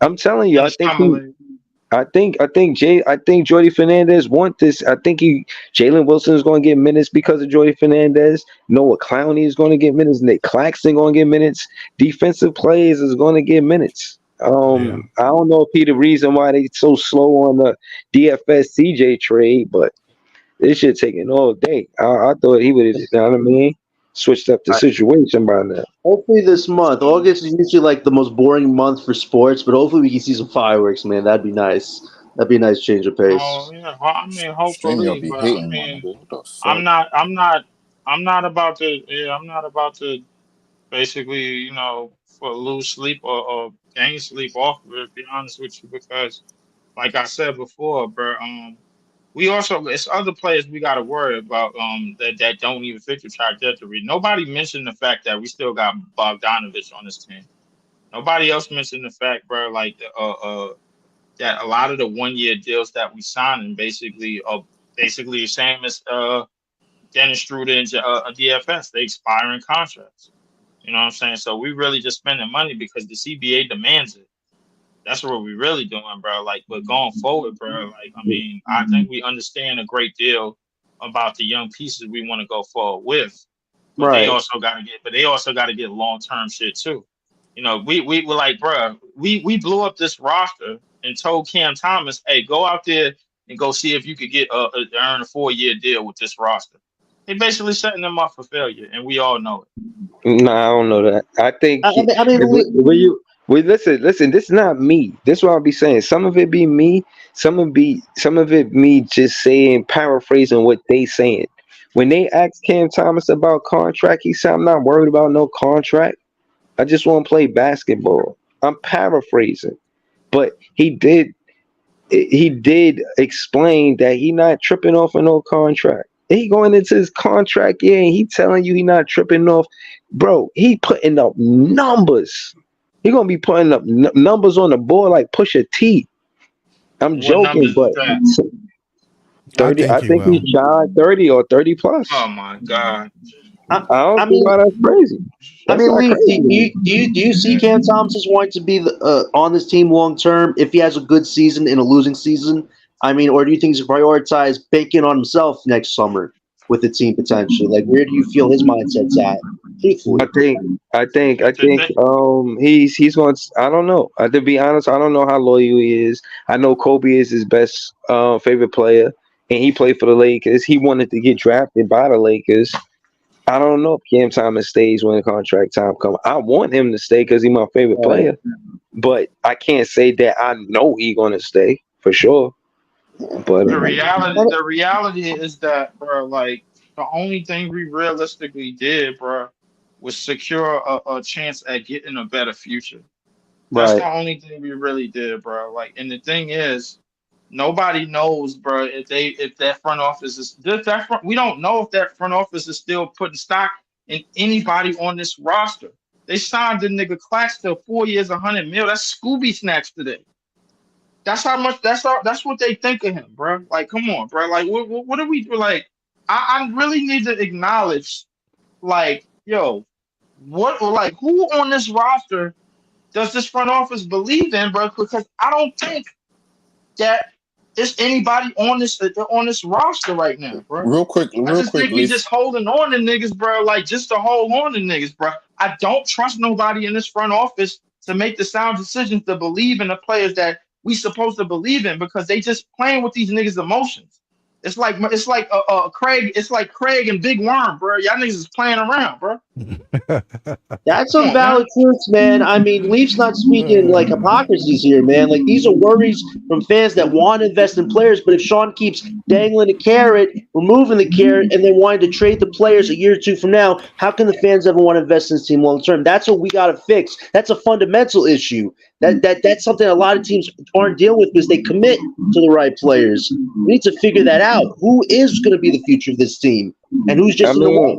I'm telling you, in I the think summer league. I think Jordy Fernandez want this. I think Jalen Wilson is going to get minutes because of Jordy Fernandez. Noah Clowney is going to get minutes. Nick Claxton going to get minutes. Defensive players is going to get minutes. Yeah. I don't know if he the reason why they so slow on the DFS CJ trade, but this shit taking all day. I thought he would have, you know what I mean, switched up the situation by now. Hopefully this month. So, August is usually like the most boring month for sports, but hopefully we can see some fireworks, man. That'd be nice. That'd be a nice change of oh pace. yeah, I mean, Stream hopefully, be but I hating, my mean, nigga. What the I'm fuck? not, I'm not, I'm not about to, yeah, I'm not about to basically, for lose sleep or gain sleep off of it. To be honest with you, because like I said before, bro, we also it's other players we got to worry about that don't even fit the trajectory. Nobody mentioned the fact that we still got Bogdanovich on this team. Nobody else mentioned the fact, bro, like that a lot of the 1 year deals that we signed and basically are basically the same as Dennis Schroeder and DFS. They expire in contracts. You know what I'm saying? So we really just spending money because the CBA demands it. That's what we really doing, bro. Like, but going forward, bro, like, I mean, I think we understand a great deal about the young pieces we want to go forward with, but Right. they also got to get long term shit too. We were like, bro, we blew up this roster and told Cam Thomas, hey, go out there and go see if you could get earn a 4 year deal with this roster. They basically setting them up for failure, and we all know it. No, I don't know that. I think I mean, when you listen. This is not me. This is what I'll be saying. Some of it be me. Some of it me just saying, paraphrasing what they saying. When they asked Cam Thomas about contract, he said, "I'm not worried about no contract. I just want to play basketball." I'm paraphrasing, but he did explain that he not tripping off of no contract. He going into his contract year and he telling you he not tripping off. Bro, he putting up numbers. He gonna be putting up numbers on the board like Pusha T. I'm What joking, numbers but is that? 30. think I he think he's will. shy 30 or 30 Oh plus. my god. I, I don't I see mean, why that's crazy. I That's mean, not Leaf, crazy to me. do you see Cam Thomas as wanting to be on this team long term if he has a good season in a losing season? I mean, or do you think he's prioritize banking on himself next summer with the team potentially? Like, where do you feel his mindset's at? I Truthfully, think I The think thing, he's going to, I don't know. To be honest, I don't know how loyal he is. I know Kobe is his best favorite player and he played for the Lakers. He wanted to get drafted by the Lakers. I don't know if Cam Thomas stays when the contract time comes. I want him to stay because he's my favorite right? player, but I can't say that I know he's going to stay for sure. But the reality is that, bro, like the only thing we realistically did, bro, was secure a chance at getting a better future. That's the Right. only thing we really did, bro. Like, and the thing is, nobody knows, bro, if that front office is we don't know if that front office is still putting stock in anybody on this roster. They signed the nigga Claxton 4 years, 100 mil. That's Scooby snacks today. That's how much. That's what they think of him, bro. Like, come on, bro. Like, what do we do? Like, I really need to acknowledge, like, yo, what or like who on this roster does this front office believe in, bro? Because I don't think that there's anybody on this roster right now, bro. I Real just quick, think we Leaf. just holding on to niggas, bro. Like just to hold on to niggas, bro. I don't trust nobody in this front office to make the sound decisions to believe in the players that we supposed to believe in because they just playing with these niggas' emotions. It's like Craig. It's like Craig and Big Worm, bro. Y'all niggas is playing around, bro. That's Come some on, man. valid truths, man. I mean, Leaf's not speaking like hypocrisies here, man. Like these are worries from fans that want to invest in players, but if Sean keeps dangling the carrot, removing the carrot, and then wanting to trade the players a year or two from now, how can the fans ever want to invest in this team long term? That's what we got to fix. That's a fundamental issue. That's something a lot of teams aren't dealing with because they commit to the right players. We need to figure that out. Who is going to be the future of this team, and who's I just in the mean, way?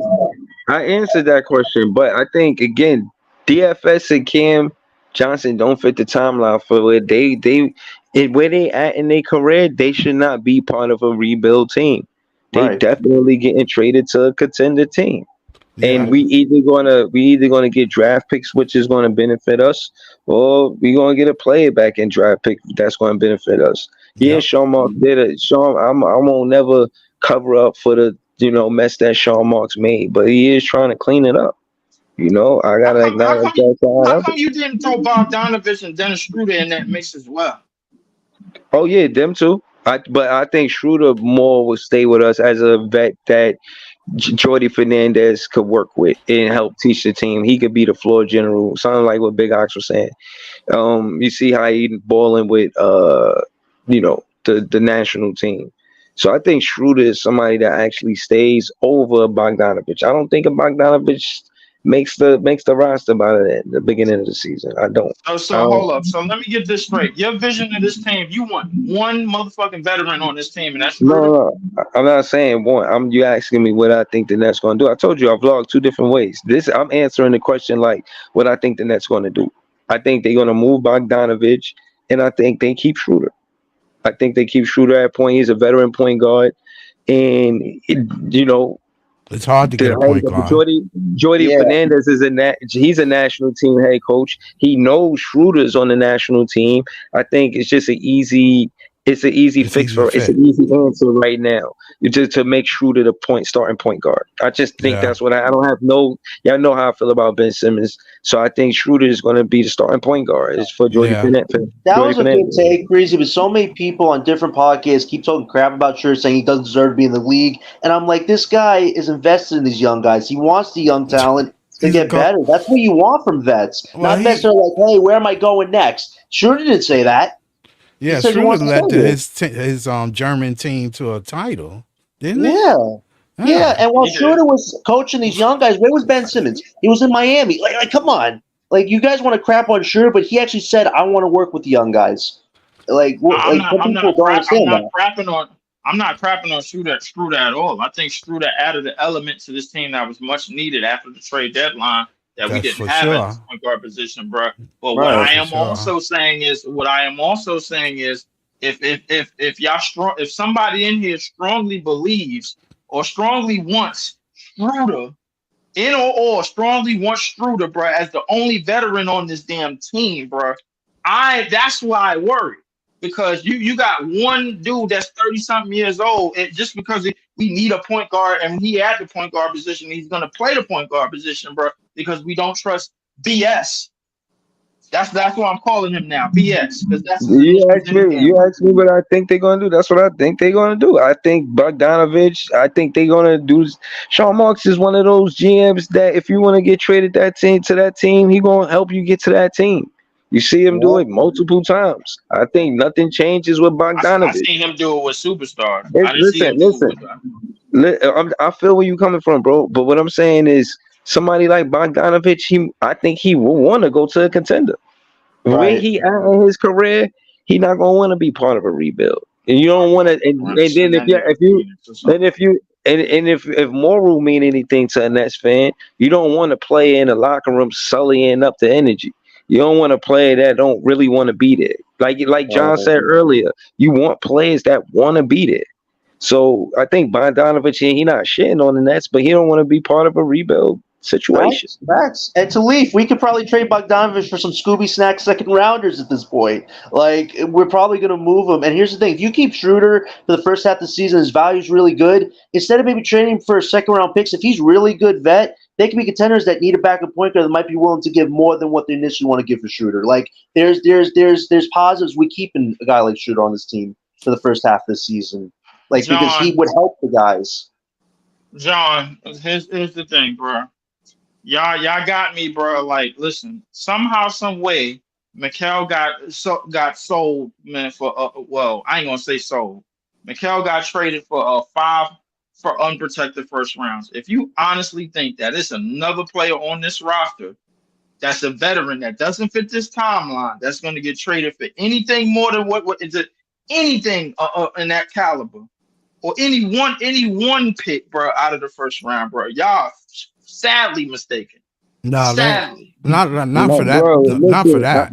I answered that question, but I think again, DFS and Cam Johnson don't fit the timeline for it. Where they at in their career, they should not be part of a rebuild team. They Right. definitely getting traded to a contender team. And Yeah, we either gonna get draft picks, which is gonna benefit us, or we gonna get a player back in draft pick that's gonna benefit us. Yeah, yep. Sean Marks did it. Sean, I won't never cover up for the mess that Sean Marks made, but he is trying to clean it up. I How gotta come? How acknowledge come? that side How of come it. you didn't throw Bogdanovich and Dennis Schroeder in that mix as well? Oh yeah, them too. But I think Schroeder more will stay with us as a vet that Jordy Fernandez could work with and help teach the team. He could be the floor general. Sounding like what Big Ox was saying. You see how he balling with the national team. So I think Schroeder is somebody that actually stays over Bogdanovich. I don't think Bogdanovich makes the roster by the beginning of the season. I don't. Oh, so hold up. So let me get this straight. Your vision of this team, you want one motherfucking veteran on this team, and that's No, Schroeder. no, no. I'm not saying one. You asking me what I think the Nets going to do. I told you I vlogged two different ways. I'm answering the question like what I think the Nets going to do. I think they're going to move Bogdanovich, and I think they keep Schroeder. I think they keep Schroeder at point. He's a veteran point guard, and It's hard to get a point guard. Jordy Yeah. Fernandez he's a national team head coach. He knows Schroeder's on the national team. I think it's just it's an easy It's fix easy to it's fit. an easy answer right now. It's just to make Schroeder the starting point guard. I just think Yeah, that's what I don't have y'all know how I feel about Ben Simmons. So I think Schroeder is going to be the starting point guard. It's for Jordy yeah. Fernandez. That Jordy was a good Fernandez. take, Breezy. But so many people on different podcasts keep talking crap about Schroeder, saying he doesn't deserve to be in the league. And I'm like, this guy is invested in these young guys. He wants the young talent to He's a get go. better. That's what you want from vets, Well, not vets that are like, hey, where am I going next? Schroeder didn't say that. He yeah. said he Schroeder wants to led stay here. his German team to a title, didn't he? Yeah. Yeah, Yeah. and while He did. Schroeder was coaching these young guys, where was Ben Simmons? He was in Miami. Like come on. Like, you guys want to crap on Schroeder, but he actually said, I want to work with the young guys. Like, I'm not. some I'm people not. don't I'm understand not that. crapping on. I'm not crapping on Schroeder at all. I think Schroeder added an element to this team that was much needed after the trade deadline that we That's didn't for have at this sure. point guard position, bro. But what Right. I That's for am sure. also saying is, if y'all strong, if somebody in here strongly believes or strongly wants Schroeder or strongly wants Schroeder, bro, as the only veteran on this damn team, bro. That's why I worry because you got one dude that's 30 something years old, and just because we need a point guard and he at the point guard position, he's gonna play the point guard position, bro, because we don't trust BS. That's what I'm calling him now, BS, because that's his initials in his You name. asked me what I think they're gonna do. That's what I think they're gonna do. I think Bogdanovich. I think they're gonna do. Sean Marks is one of those GMs that if you want to get traded that team, he gonna help you get to that team. You see him do Yeah. it multiple times. I think nothing changes with I Bogdanovich. seen him do it with superstars. I didn't see him Listen, do it listen. with. I feel where you coming from, bro. But what I'm saying is, somebody like Bogdanovich, I think he will want to go to a contender. The way Right. he at in his career, he not gonna want to be part of a rebuild. And you don't want to. And Send then that nigga to Phoenix or something. if moral mean anything to a Nets fan, you don't want to play in the locker room sullying up the energy. You don't want to play that don't really want to be there. Like John Right. said earlier, you want players that want to be there. So I think Bogdanovich, he not shitting on the Nets, but he don't want to be part of a rebuild situation. Facts. And to Leaf, we could probably trade Bogdanovich for some Scooby Snack second rounders at this point. Like, we're probably going to move him. And here's the thing: if you keep Schroeder for the first half of the season, his value's really good. Instead of maybe trading him for second round picks, if he's really good vet, they can be contenders that need a backup point guard that might be willing to give more than what they initially want to give for Schroeder. Like, there's positives we keeping a guy like Schroeder on this team for the first half of the season. like because he John, would help the guys. John, here's the thing, bro. Y'all got me, bro. Like, listen, somehow, some way, Mikhail got sold, man. For well, I ain't gonna say sold. Mikhail got traded for 5 for unprotected first rounds. If you honestly think that it's another player on this roster that's a veteran that doesn't fit this timeline, that's going to get traded for anything more than what is it? Anything in that caliber, or any one pick, bro, out of the first round, bro. Y'all sadly mistaken. No, they Sadly. not for No, that. bro. Not for Listen, that.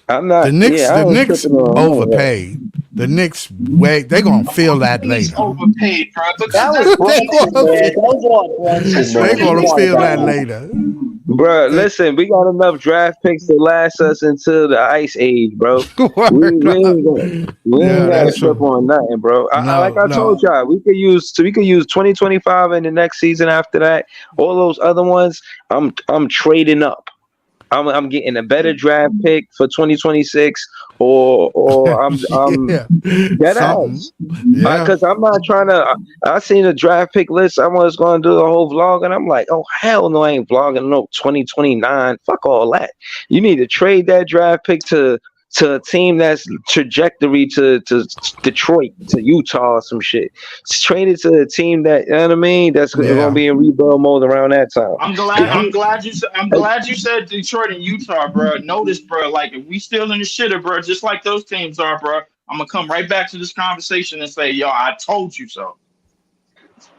I'm not. Yeah, I The ain't Knicks tripping on none of that. overpaid. The Knicks way they gonna Of feel course that the Knicks later. overpaid, bro, because That was that's they Brunson, gonna man. feel, That was all Brunson, that's they man. Come gonna ridiculous, on, feel that bro. guys. later. Bro, They listen, we got enough draft picks to last us until the ice age, bro. We word we up. ain't gonna we ain't Yeah, gotta that's trip true. on nothing, bro. Like No, I told no. y'all, we could use 2025 in the next season after that. All those other ones, I'm trading up. I'm getting a better draft pick for 2026, or I'm Yeah, dead something. ass. Yeah, Because I'm not trying to. I seen the draft pick list. I was going to do the whole vlog, and I'm like, oh hell no, I ain't vlogging no 2029. Fuck all that. You need to trade that draft pick to a team that's trajectory to Detroit, to Utah, or some shit. Trade it to a team that, you know what I mean, that's going to yeah, be in rebuild mode around that time. I'm glad. yeah. I'm glad you. I'm glad you said Detroit and Utah, bro. Notice, bro. Like if we still in the shitter, bro, just like those teams are, bro. I'm gonna come right back to this conversation and say, yo, I told you so.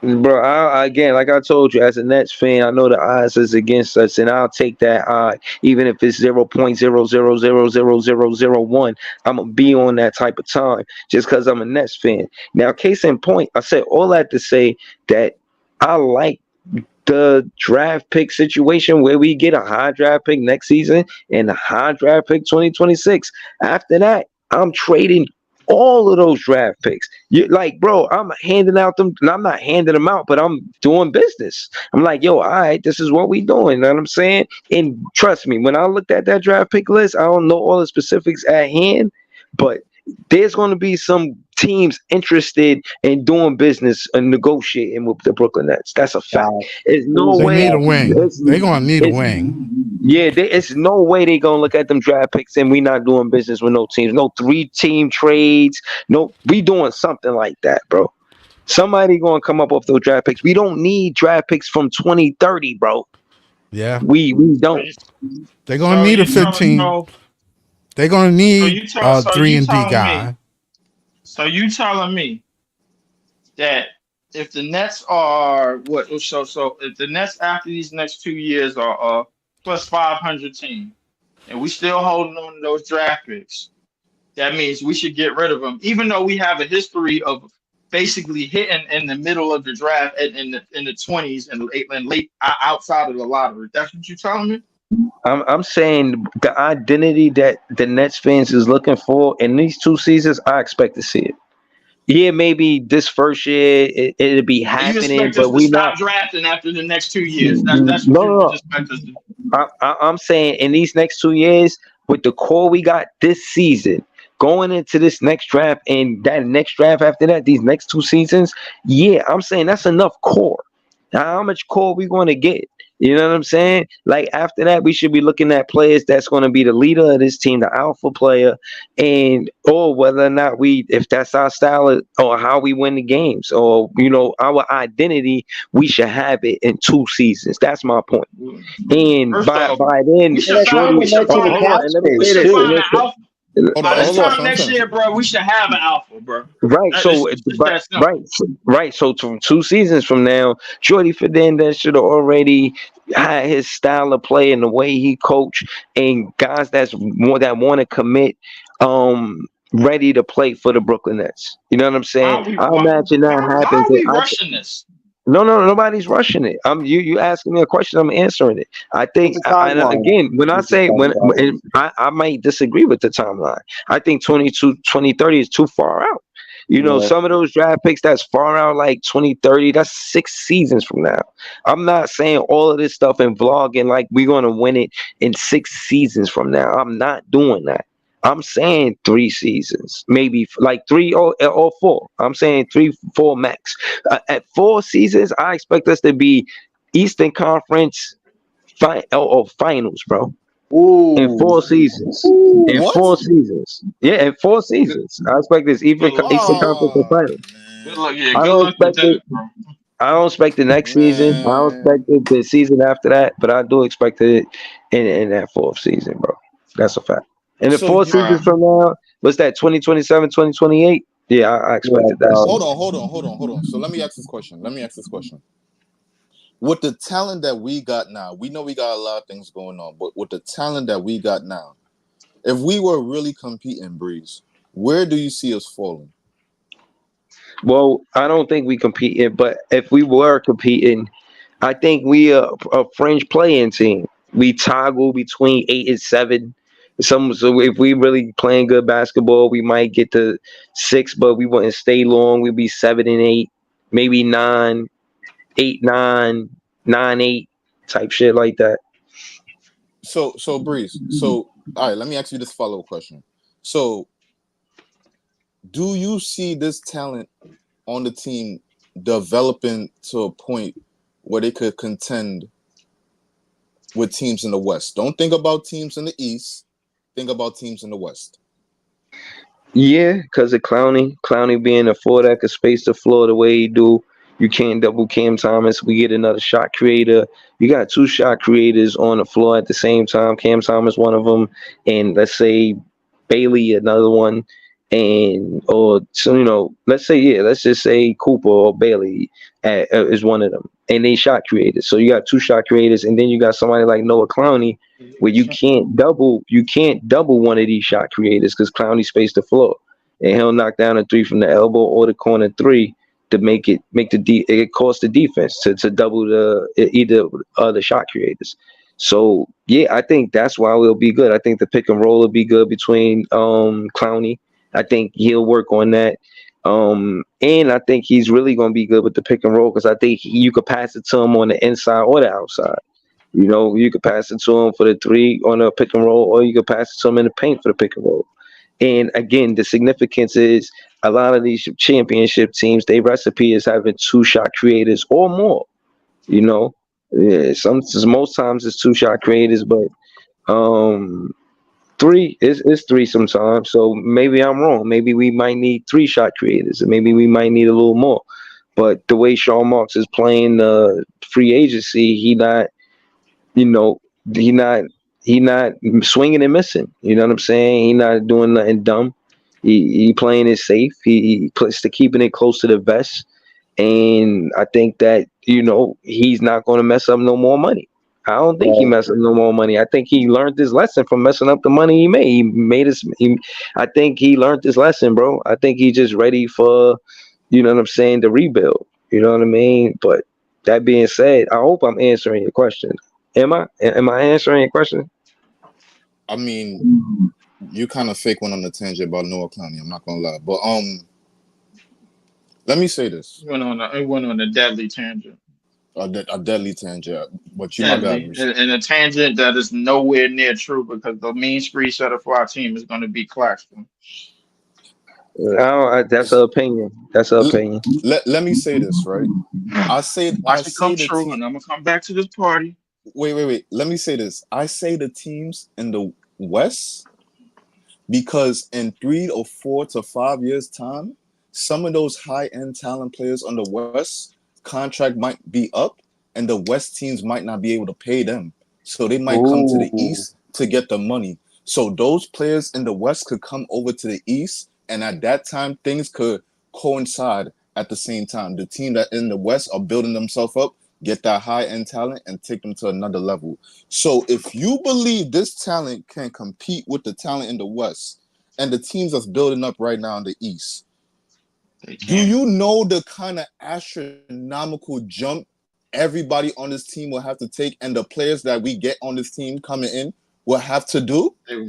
Bro, again, like I told you, as a Nets fan, I know the odds is against us, and I'll take that odd, even if it's 0.0000001. I'm gonna be on that type of time just because I'm a Nets fan. Now, case in point, I said all that to say that I like the draft pick situation where we get a high draft pick next season and a high draft pick 2026. After that, I'm trading all of those draft picks. You like, bro, I'm handing out them, and I'm not handing them out, but I'm doing business. I'm like, yo, all right, this is what we doing. You know what I'm saying? And trust me, when I looked at that draft pick list, I don't know all the specifics at hand, but there's going to be some teams interested in doing business and negotiating with the Brooklyn Nets. That's a fact. Uh, There's no who's They need way. a exactly? wing. They gonna need a It's wing. yeah. It's no way they gonna look at them draft picks and we not doing business with no teams. No 3-team trades. No, we doing something like that, bro. Somebody gonna come up with those draft picks. We don't need draft picks from 2030, bro. Yeah, We So don't. you, they gonna so need a you tell 15. They gonna need a so three you and D telling me, guy. so you telling me that if the Nets are what? So if the Nets after these next 2 years are plus 500 team, and we still holding on to those draft picks, that means we should get rid of them, even though we have a history of basically hitting in the middle of the draft in the 20s and late outside of the lottery. That's what you're telling me. I'm saying the identity that the Nets fans is looking for in these 2 seasons. I expect to see it. Yeah, maybe this first year it'll be Or you happening, expect us but to we not. stop drafting after the next 2 years? No, That's what you no, expect us to do. I'm saying in these next 2 years, with the core we got this season, going into this next draft and that next draft after that, these next 2 seasons, yeah, I'm saying that's enough core. Now, how much core we going to get? You know what I'm saying? Like after that, we should be looking at players that's going to be the leader of this team, the alpha player, and or whether or not if that's our style or how we win the games, or our identity, we should have it in 2 seasons. That's my point. And First by off, by we then, should And that find puts we the Jordy. should Nets in the find Hold on, cap and let me we say space should this. too. find an alpha. Hold on, By this hold on, time son, next son. year, bro, we should have an alpha, bro. Right. So, It's but that right, simple. right. So, 2 seasons from now, Jordy Fernandez should have already had his style of play and the way he coach, and guys that want to commit, ready to play for the Brooklyn Nets. You know what I'm Why saying? are we I why, imagine why, that why happens. are we rushing this? No, nobody's rushing it. You asking me a question, I'm answering it. I What's think, the timeline? again, when I What's the say timeline? and I might disagree with the timeline. I think 2030 is too far out. Yeah. Some of those draft picks that's far out, like 2030, that's 6 seasons from now. I'm not saying all of this stuff and vlogging like we're gonna win it in 6 seasons from now. I'm not doing that. I'm saying 3 seasons, maybe like 3 or 4. I'm saying 3, 4 max. At 4 seasons, I expect us to be Eastern Conference or finals, bro. In Ooh. 4 seasons. In What? 4 seasons. Yeah, in four seasons. I expect this Good luck with Eastern that. Conference and Oh finals. Good luck. Yeah, I good don't luck with expect that, it. bro. I don't expect the next season. I don't expect man. it the season after that, but I do expect it in that fourth season, bro. That's a fact. And the So four you Right. seasons from now, what's that, 2027, 2028? Yeah, I Yeah, expected that hold soon. on, hold on, hold on, hold on. So let me ask this question. Let me ask this question. With the talent that we got now, we know we got a lot of things going on, but with the talent that we got now, if we were really competing, Breeze, where do you see us falling? Well, I don't think we competed, but if we were competing, I think we a fringe playing team. We toggle between 8 and 7. So if we really playing good basketball, we might get to 6, but we wouldn't stay long. We'd be 7 and 8, maybe 9, 8, 9, 9, 8 type shit like that. So Breeze. So all right, let me ask you this follow-up question. So do you see this talent on the team developing to a point where they could contend with teams in the West? Don't think about teams in the East. Think about teams in the West. Yeah, because of Clowney being a four that could space the floor the way he do. You can't double Cam Thomas. We get another shot creator. You got 2 shot creators on the floor at the same time. Cam Thomas, one of them, and let's say Bailey, another one, and or so let's say let's just say Cooper or Bailey is one of them, and they shot creators. So you got 2 shot creators, and then you got somebody like Noah Clowney where you can't double one of these shot creators because Clowney spaced the floor, and he'll knock down a 3 from the elbow or the corner 3 to it cost the defense to double either other shot creators. So yeah, I think that's why we'll be good. I think the pick and roll will be good between Clowney. I think he'll work on that. And I think he's really going to be good with the pick and roll because I think you could pass it to him on the inside or the outside. You could pass it to him for the 3 on a pick and roll, or you could pass it to him in the paint for the pick and roll. And again, the significance is a lot of these championship teams, their recipe is having 2 shot creators or more. You know, yeah, most times it's 2 shot creators, but um, 3 is 3 sometimes. So maybe I'm wrong. Maybe we might need 3 shot creators, and maybe we might need a little more. But the way Sean Marks is playing free agency, you know, he not he not swinging and missing. You know what I'm saying? He not doing nothing dumb. He playing it safe. He plays to keeping it close to the vest. And I think that he's not going to mess up no more money. I don't think he right. messed up no more money. I think he learned his lesson from messing up the money he made. He made his. I think he learned his lesson, bro. I think he's just ready for, what I'm saying, the rebuild. You know what I mean? But that being said, I hope I'm answering your question. Am I? Am I answering your question? I mean, you kind of fake one on the tangent about Noah Clowney. I'm not gonna lie, but let me say this: It went on a deadly tangent. a deadly tangent. But you, my guy, Deadly. And a tangent that is nowhere near true because the mean street setter for our team is going to be Claxton. That's her opinion. That's her opinion. let me say this, right? I Watch it come say the true, team. and I'm gonna come back to this party. Wait. Let me say this. I say the teams in the West because in 3 or 4 to 5 years time, some of those high end talent players on the West contract might be up, and the West teams might not be able to pay them, so they might come to the Ooh. East to get the money. So those players in the West could come over to the East, and at that time things could coincide at the same time. The team that in the West are building themselves up, get that high end talent, and take them to another level. So if you believe this talent can compete with the talent in the West and the teams that's building up right now in the East, They do can't. you know the kind of astronomical jump everybody on this team will have to take, and the players that we get on this team coming in will have to do? They, they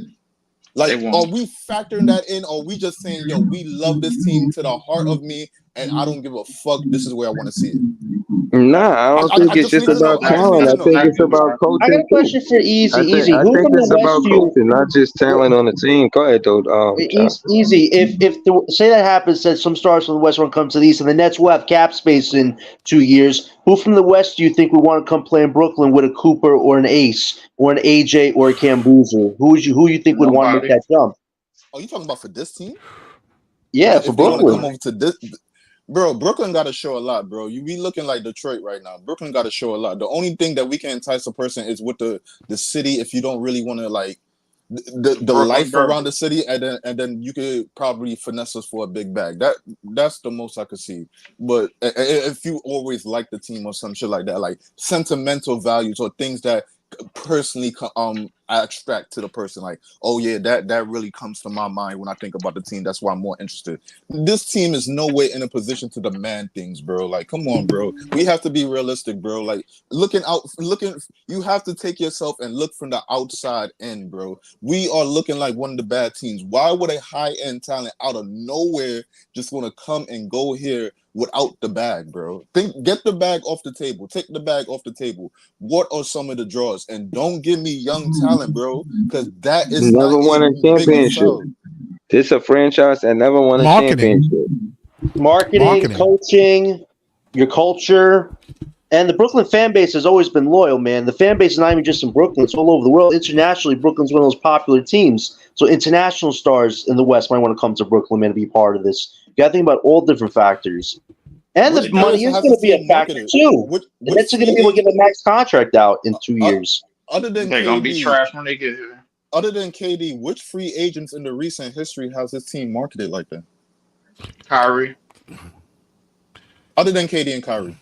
Like, are won't. we factoring that in? Or are we just saying, yo, we love this team to the heart of me, and I don't give a fuck. This is where I want to see it. Nah, I don't think I it's just just need to know. about I just need talent. That's to I know. think it's exactly what about I I got coaching a too. question for Easy. Easy. I Who think from the it's about West do you? coaching, not just talent on the team. Go ahead, though. John. Easy. If say that happens, that some stars from the West want to come to the East, and the Nets will have cap space in 2 years. Who from the West do you think would want to come play in Brooklyn with a Cooper or an Ace or an AJ or a Cam Boozer? Who you think would want to make Nobody. that jump? Oh, you talking about for this team? Yeah, for If they want to come Brooklyn. over to this, bro, Brooklyn got to show a lot, bro. You be looking like Detroit right now. Brooklyn got to show a lot. The only thing that we can entice a person is with the city. If you don't really want to like the Brooklyn life around Burger. the city, and then you could probably finesse us for a big bag. That's the most I could see. But if you always like the team or some shit like that, like sentimental values or things that personally I extract to the person, like, oh yeah, that really comes to my mind when I think about the team. That's why I'm more interested. This team is no way in a position to demand things, bro. Like, come on, bro. We have to be realistic, bro. Like, looking, you have to take yourself and look from the outside in, bro. We are looking like one of the bad teams. Why would a high-end talent out of nowhere just want to come and go here without the bag, bro? Get the bag off the table. Take the bag off the table. What are some of the draws? And don't give me young talent, bro, because that is not Never a won a bigger championship. sell. This a franchise that never won a Marketing, championship. Marketing, marketing. coaching, your culture. And the Brooklyn fan base has always been loyal, man. The fan base is not even just in Brooklyn; it's all over the world. Internationally, Brooklyn's one of those popular teams. So international stars in the West might want to come to Brooklyn, man, to be part of this. You got to think about all different factors, and the Which It does. money players is has going the to be a team factor marketed? too. The Which Nets are going to free be able to agent give a max contract out in two uh, years. other than They're gonna be KD, trash when they get here. which free agents in the recent history has his team marketed like that? Kyrie. Other than KD and Kyrie,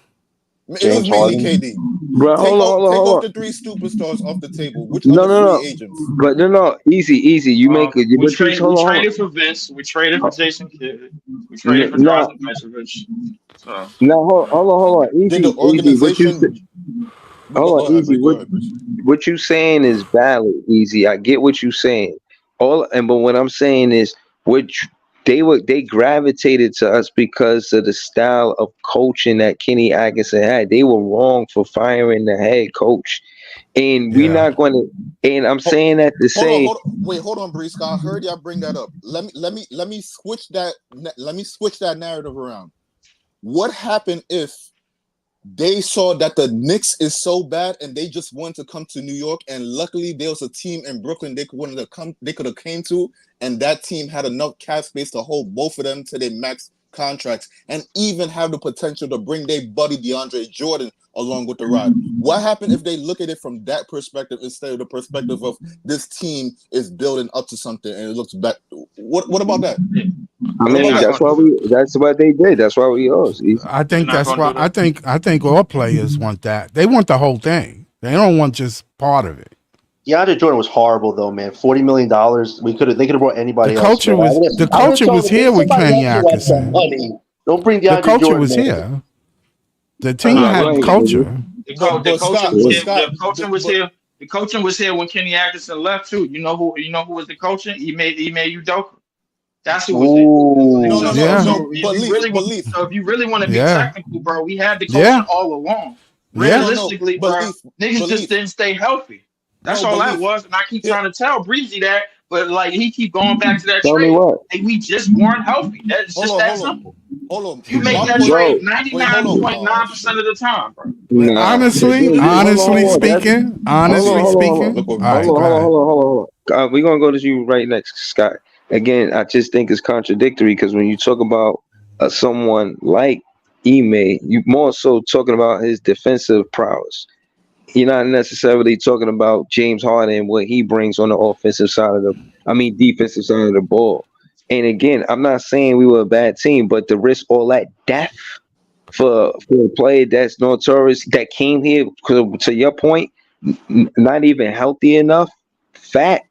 it was James mainly Harden. KD. Bro, hold on, hold on, Take hold off on. the three superstars off the table. Which No, other no, free no. agents? But no, easy. You make it. We But you traded. We hold traded for Vince. We traded for Jason Kidd. We traded for on. Now, Drazen Petrovic. So hold on. Did the Easy. organization? Hold Go on, ahead, easy. Bree. Go ahead, Bree. What you saying is valid, easy. I get what you saying. But what I'm saying is they gravitated to us because of the style of coaching that Kenny Atkinson had. They were wrong for firing the head coach. And we Yeah. not gonna and I'm Ho- saying that to say hold on, Bree. Scott, I heard y'all bring that up. Let me switch that. Let me switch that narrative around. What happened if they saw that the Knicks is so bad and they just wanted to come to New York, and luckily there was a team in Brooklyn they could have came to, and that team had enough cap space to hold both of them to their max contracts and even have the potential to bring their buddy DeAndre Jordan along with the ride. What happened if they look at it from that perspective instead of the perspective of this team is building up to something and it looks back? What about that? I What they're about mean not that? gonna do that. that's what they did. That's why we lost. Easy. I They're think not that's gonna why do that. I think all players want that. They want the whole thing. They don't want just part of it. DeAndre Jordan was horrible though, man. $40 million. They could have brought anybody else, man. The I would have culture told was them bring here with somebody Kenny else who wants some Atkinson. money. Don't bring The DeAndre culture Jordan, was man. here. The They're team Yeah, not had gonna right. do that. culture. The But coaching Scott, was but here. Scott, The coaching was but here. The coaching was here when Kenny Atkinson left too. You know who was the coaching? He made Udoka. That's who was it. no, Ooh. no, no, Yeah. no. So if But you Leaf, really want, so if you really want to be Yeah. technical, bro, we had the coaching Yeah. all along. no, Yeah. no, no. Realistically, bro, niggas But just Leaf, didn't stay healthy. That's no, all but that Leaf. was. And I keep Here, trying to tell Breezy that, but like he keep going back to that Tell me trade. what. Like we just weren't healthy. That's hold just on, that hold on, simple. hold on. You make My that point. trade Bro, Wait, hold on. Oh 99.9% shit. of the time, bro. Wait, nah. Honestly Hold on. That's speaking, look what all we right, did. go ahead. hold on. We're gonna go to you right next, Scott. Again, I just think it's contradictory because when you talk about someone like Ime, you more so talking about his defensive prowess. You're not necessarily talking about James Harden and what he brings on the offensive side of defensive side of the ball. And again, I'm not saying we were a bad team, but to risk all that death for a player that's notorious that came here, 'cause to your point, not even healthy enough, fat,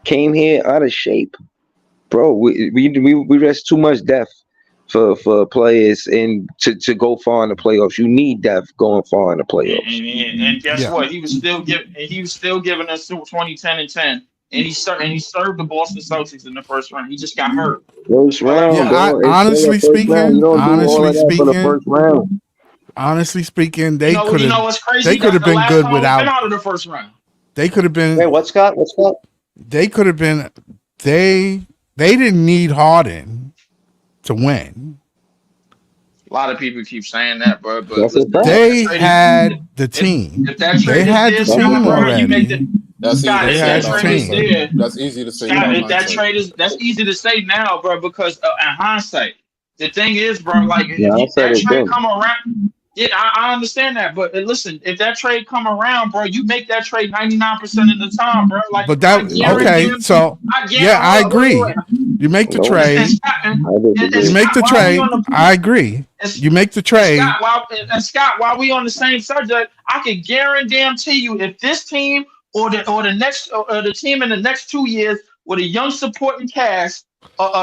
came here out of shape, bro. We risk too much death for players and to go far in the playoffs. You need depth going far in the playoffs. And guess Yeah. what? He was still giving us 2010 and 10. And he served the Boston Celtics in the first round. He just got hurt. First All that round, Yeah, bullshit. I bro. It's still a first round. You don't do all honestly of that for the speaking, first round. Honestly speaking, You they know, could you have know what's they crazy? could That's have the been last good time we've been without. out of the first round. They could have Hey, been. what, Scott? What's Scott? They could have been. They didn't need Harden to win. A lot of people keep saying that, bro. But That's a listen, fact. They had the team. if that They trade is had the there, That's a Scott, team bro, fact. you make the already. That's easy Scott. to They If say that had with the our trade is team. hindsight. there, That's easy to say with Scott, our if that hindsight. trade is that's easy to say now, bro. Because in hindsight, the thing is, bro, like Yeah, I said that it trade then. come around. Yeah, I understand that, but listen, if that trade come around, bro, you make that trade 99% of the time, bro. Like But I that Nope. okay. guarantee, So I guarantee. yeah, I Hold up, agree. wait. You make the Nope. And trade. Scott, I and You disagree. make Scott, the while we trade. on the I agree. and, You make the and Scott, trade. while we on the same subject, I can guarantee you, if this team or the next or the team in the next 2 years with a young supporting cast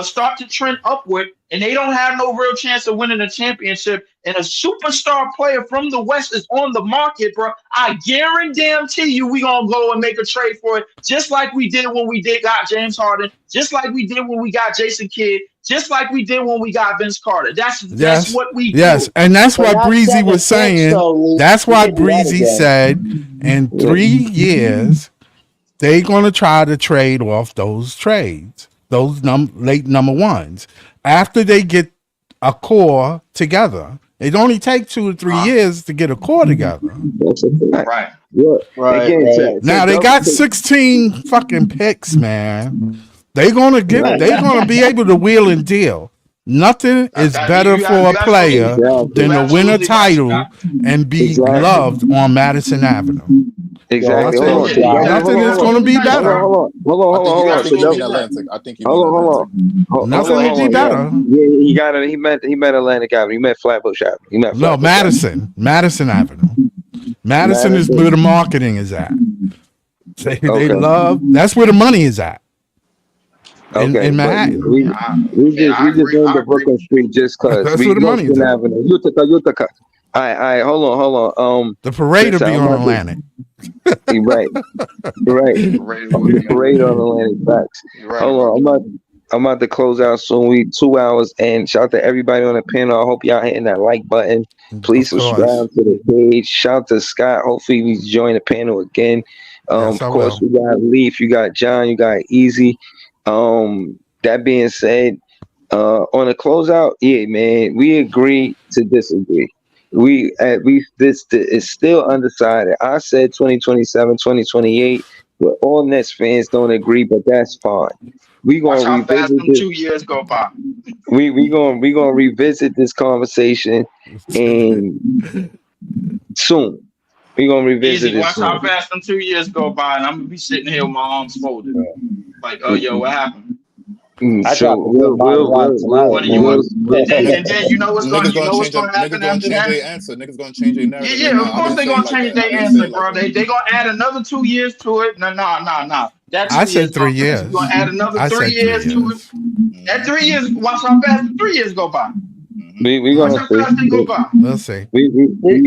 start to trend upward, and they don't have no real chance of winning a championship, and a superstar player from the West is on the market, bro, I guarantee you we gonna go and make a trade for it, just like we did when we did got James Harden, just like we did when we got Jason Kidd, just like we did when we got Vince Carter. That's Yes. what we Yes. do. And that's But why not Breezy 7 was picks, saying. though, Luke. That's We why can do that Breezy again. said in Yeah. 3 years they gonna try to trade off those trades, those late number ones. After they get a core together. It only take 2 or 3 years to get a core together. That's a fact. Right. Look, Right, again, right. Now they got 16 fucking picks, man. They gonna be able to wheel and deal. Nothing is better for a You absolutely player exactly. than you to win a absolutely right, title Scott. and be Exactly. loved on Madison Avenue. Exactly. Yo, Hold Nothing, on. hey, So You Scott. nothing you is hold gonna absolutely be right, on. better. Scott. I You think So you absolutely mean right. Atlantic. I think you mean hold Atlantic. on. Nothing will be Yeah. better. Yeah, he got it. He meant Atlantic Avenue. He meant Flatbush Avenue. He meant No, Flatbush Avenue. Madison Avenue. Madison is where the Madison. marketing is at. They Okay. love. That's where the money is at Okay. in But Manhattan. Yeah, we just named I the agree Brooklyn with Street just cause That's we where the money is Northern at. Avenue. Utica. All right. Hold on. The parade will Listen, be I'm on about to. Atlantic. You right. Right. you. Ray On would the be on parade on that. Atlantic Facts. You're right Hold about on. that. I'm about to close out soon. We 2 hours and shout out to everybody on the panel. I hope y'all hitting that like button. Please Of course. subscribe to the page. Shout out to Scott. Hopefully we join the panel again. Yes, I Of course will. we got Leaf, you got John, you got Easy. That being said, on the closeout, yeah, man, we agree to disagree. We at least this is still undecided. I said 2027, 2028, but all Nets fans don't agree, but that's fine. We Watch gonna how fast revisit them this. 2 years go by. We gonna revisit this conversation and soon. We gonna revisit Easy. it Watch how soon. fast them 2 years go by, and I'm gonna be sitting here with my arms folded. Like, oh, yo, what happened? I So dropped a good line tonight, What do you man. want? And then, Niggas, and then you know what's going, niggas you gonna know what's change going to niggas happen gonna after change that? their answer. Niggas gonna change their Yeah, narrative. They yeah. not. Of I course didn't they're say it gonna like change that. I their didn't say answer, it like bro. that. They gonna add another 2 years to it. No, no. That I 2 years said three gonna finish. We're gonna years. add another I three said three years to it. years. That 3 years. Watch how fast the 3 years go by. we Watch gonna how see. fast they go by. We'll see. We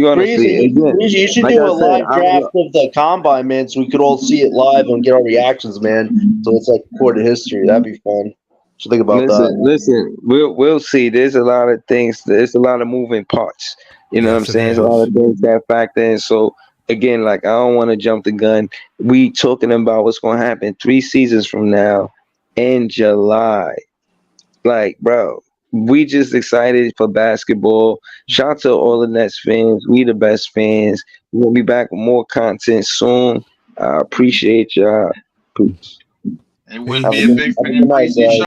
gonna see Breezy, again. Breezy, you should Like do I a said, live draft of the combine, man, so we could all see it live and get our reactions, man. So it's like recorded history. That'd be fun. Should think about that. listen. We'll see. There's a lot of things. There's a lot of moving parts. You know what I'm Yes, it saying? There's a lot is. of things that factor in. So again, like I don't want to jump the gun. We talking about what's gonna happen 3 seasons from now in July. Like, bro, we just excited for basketball. Shout out to all the Nets fans. We the best fans. We'll be back with more content soon. I appreciate y'all. Peace. It wouldn't Have be a a good, big have a fan good night, breezy guys.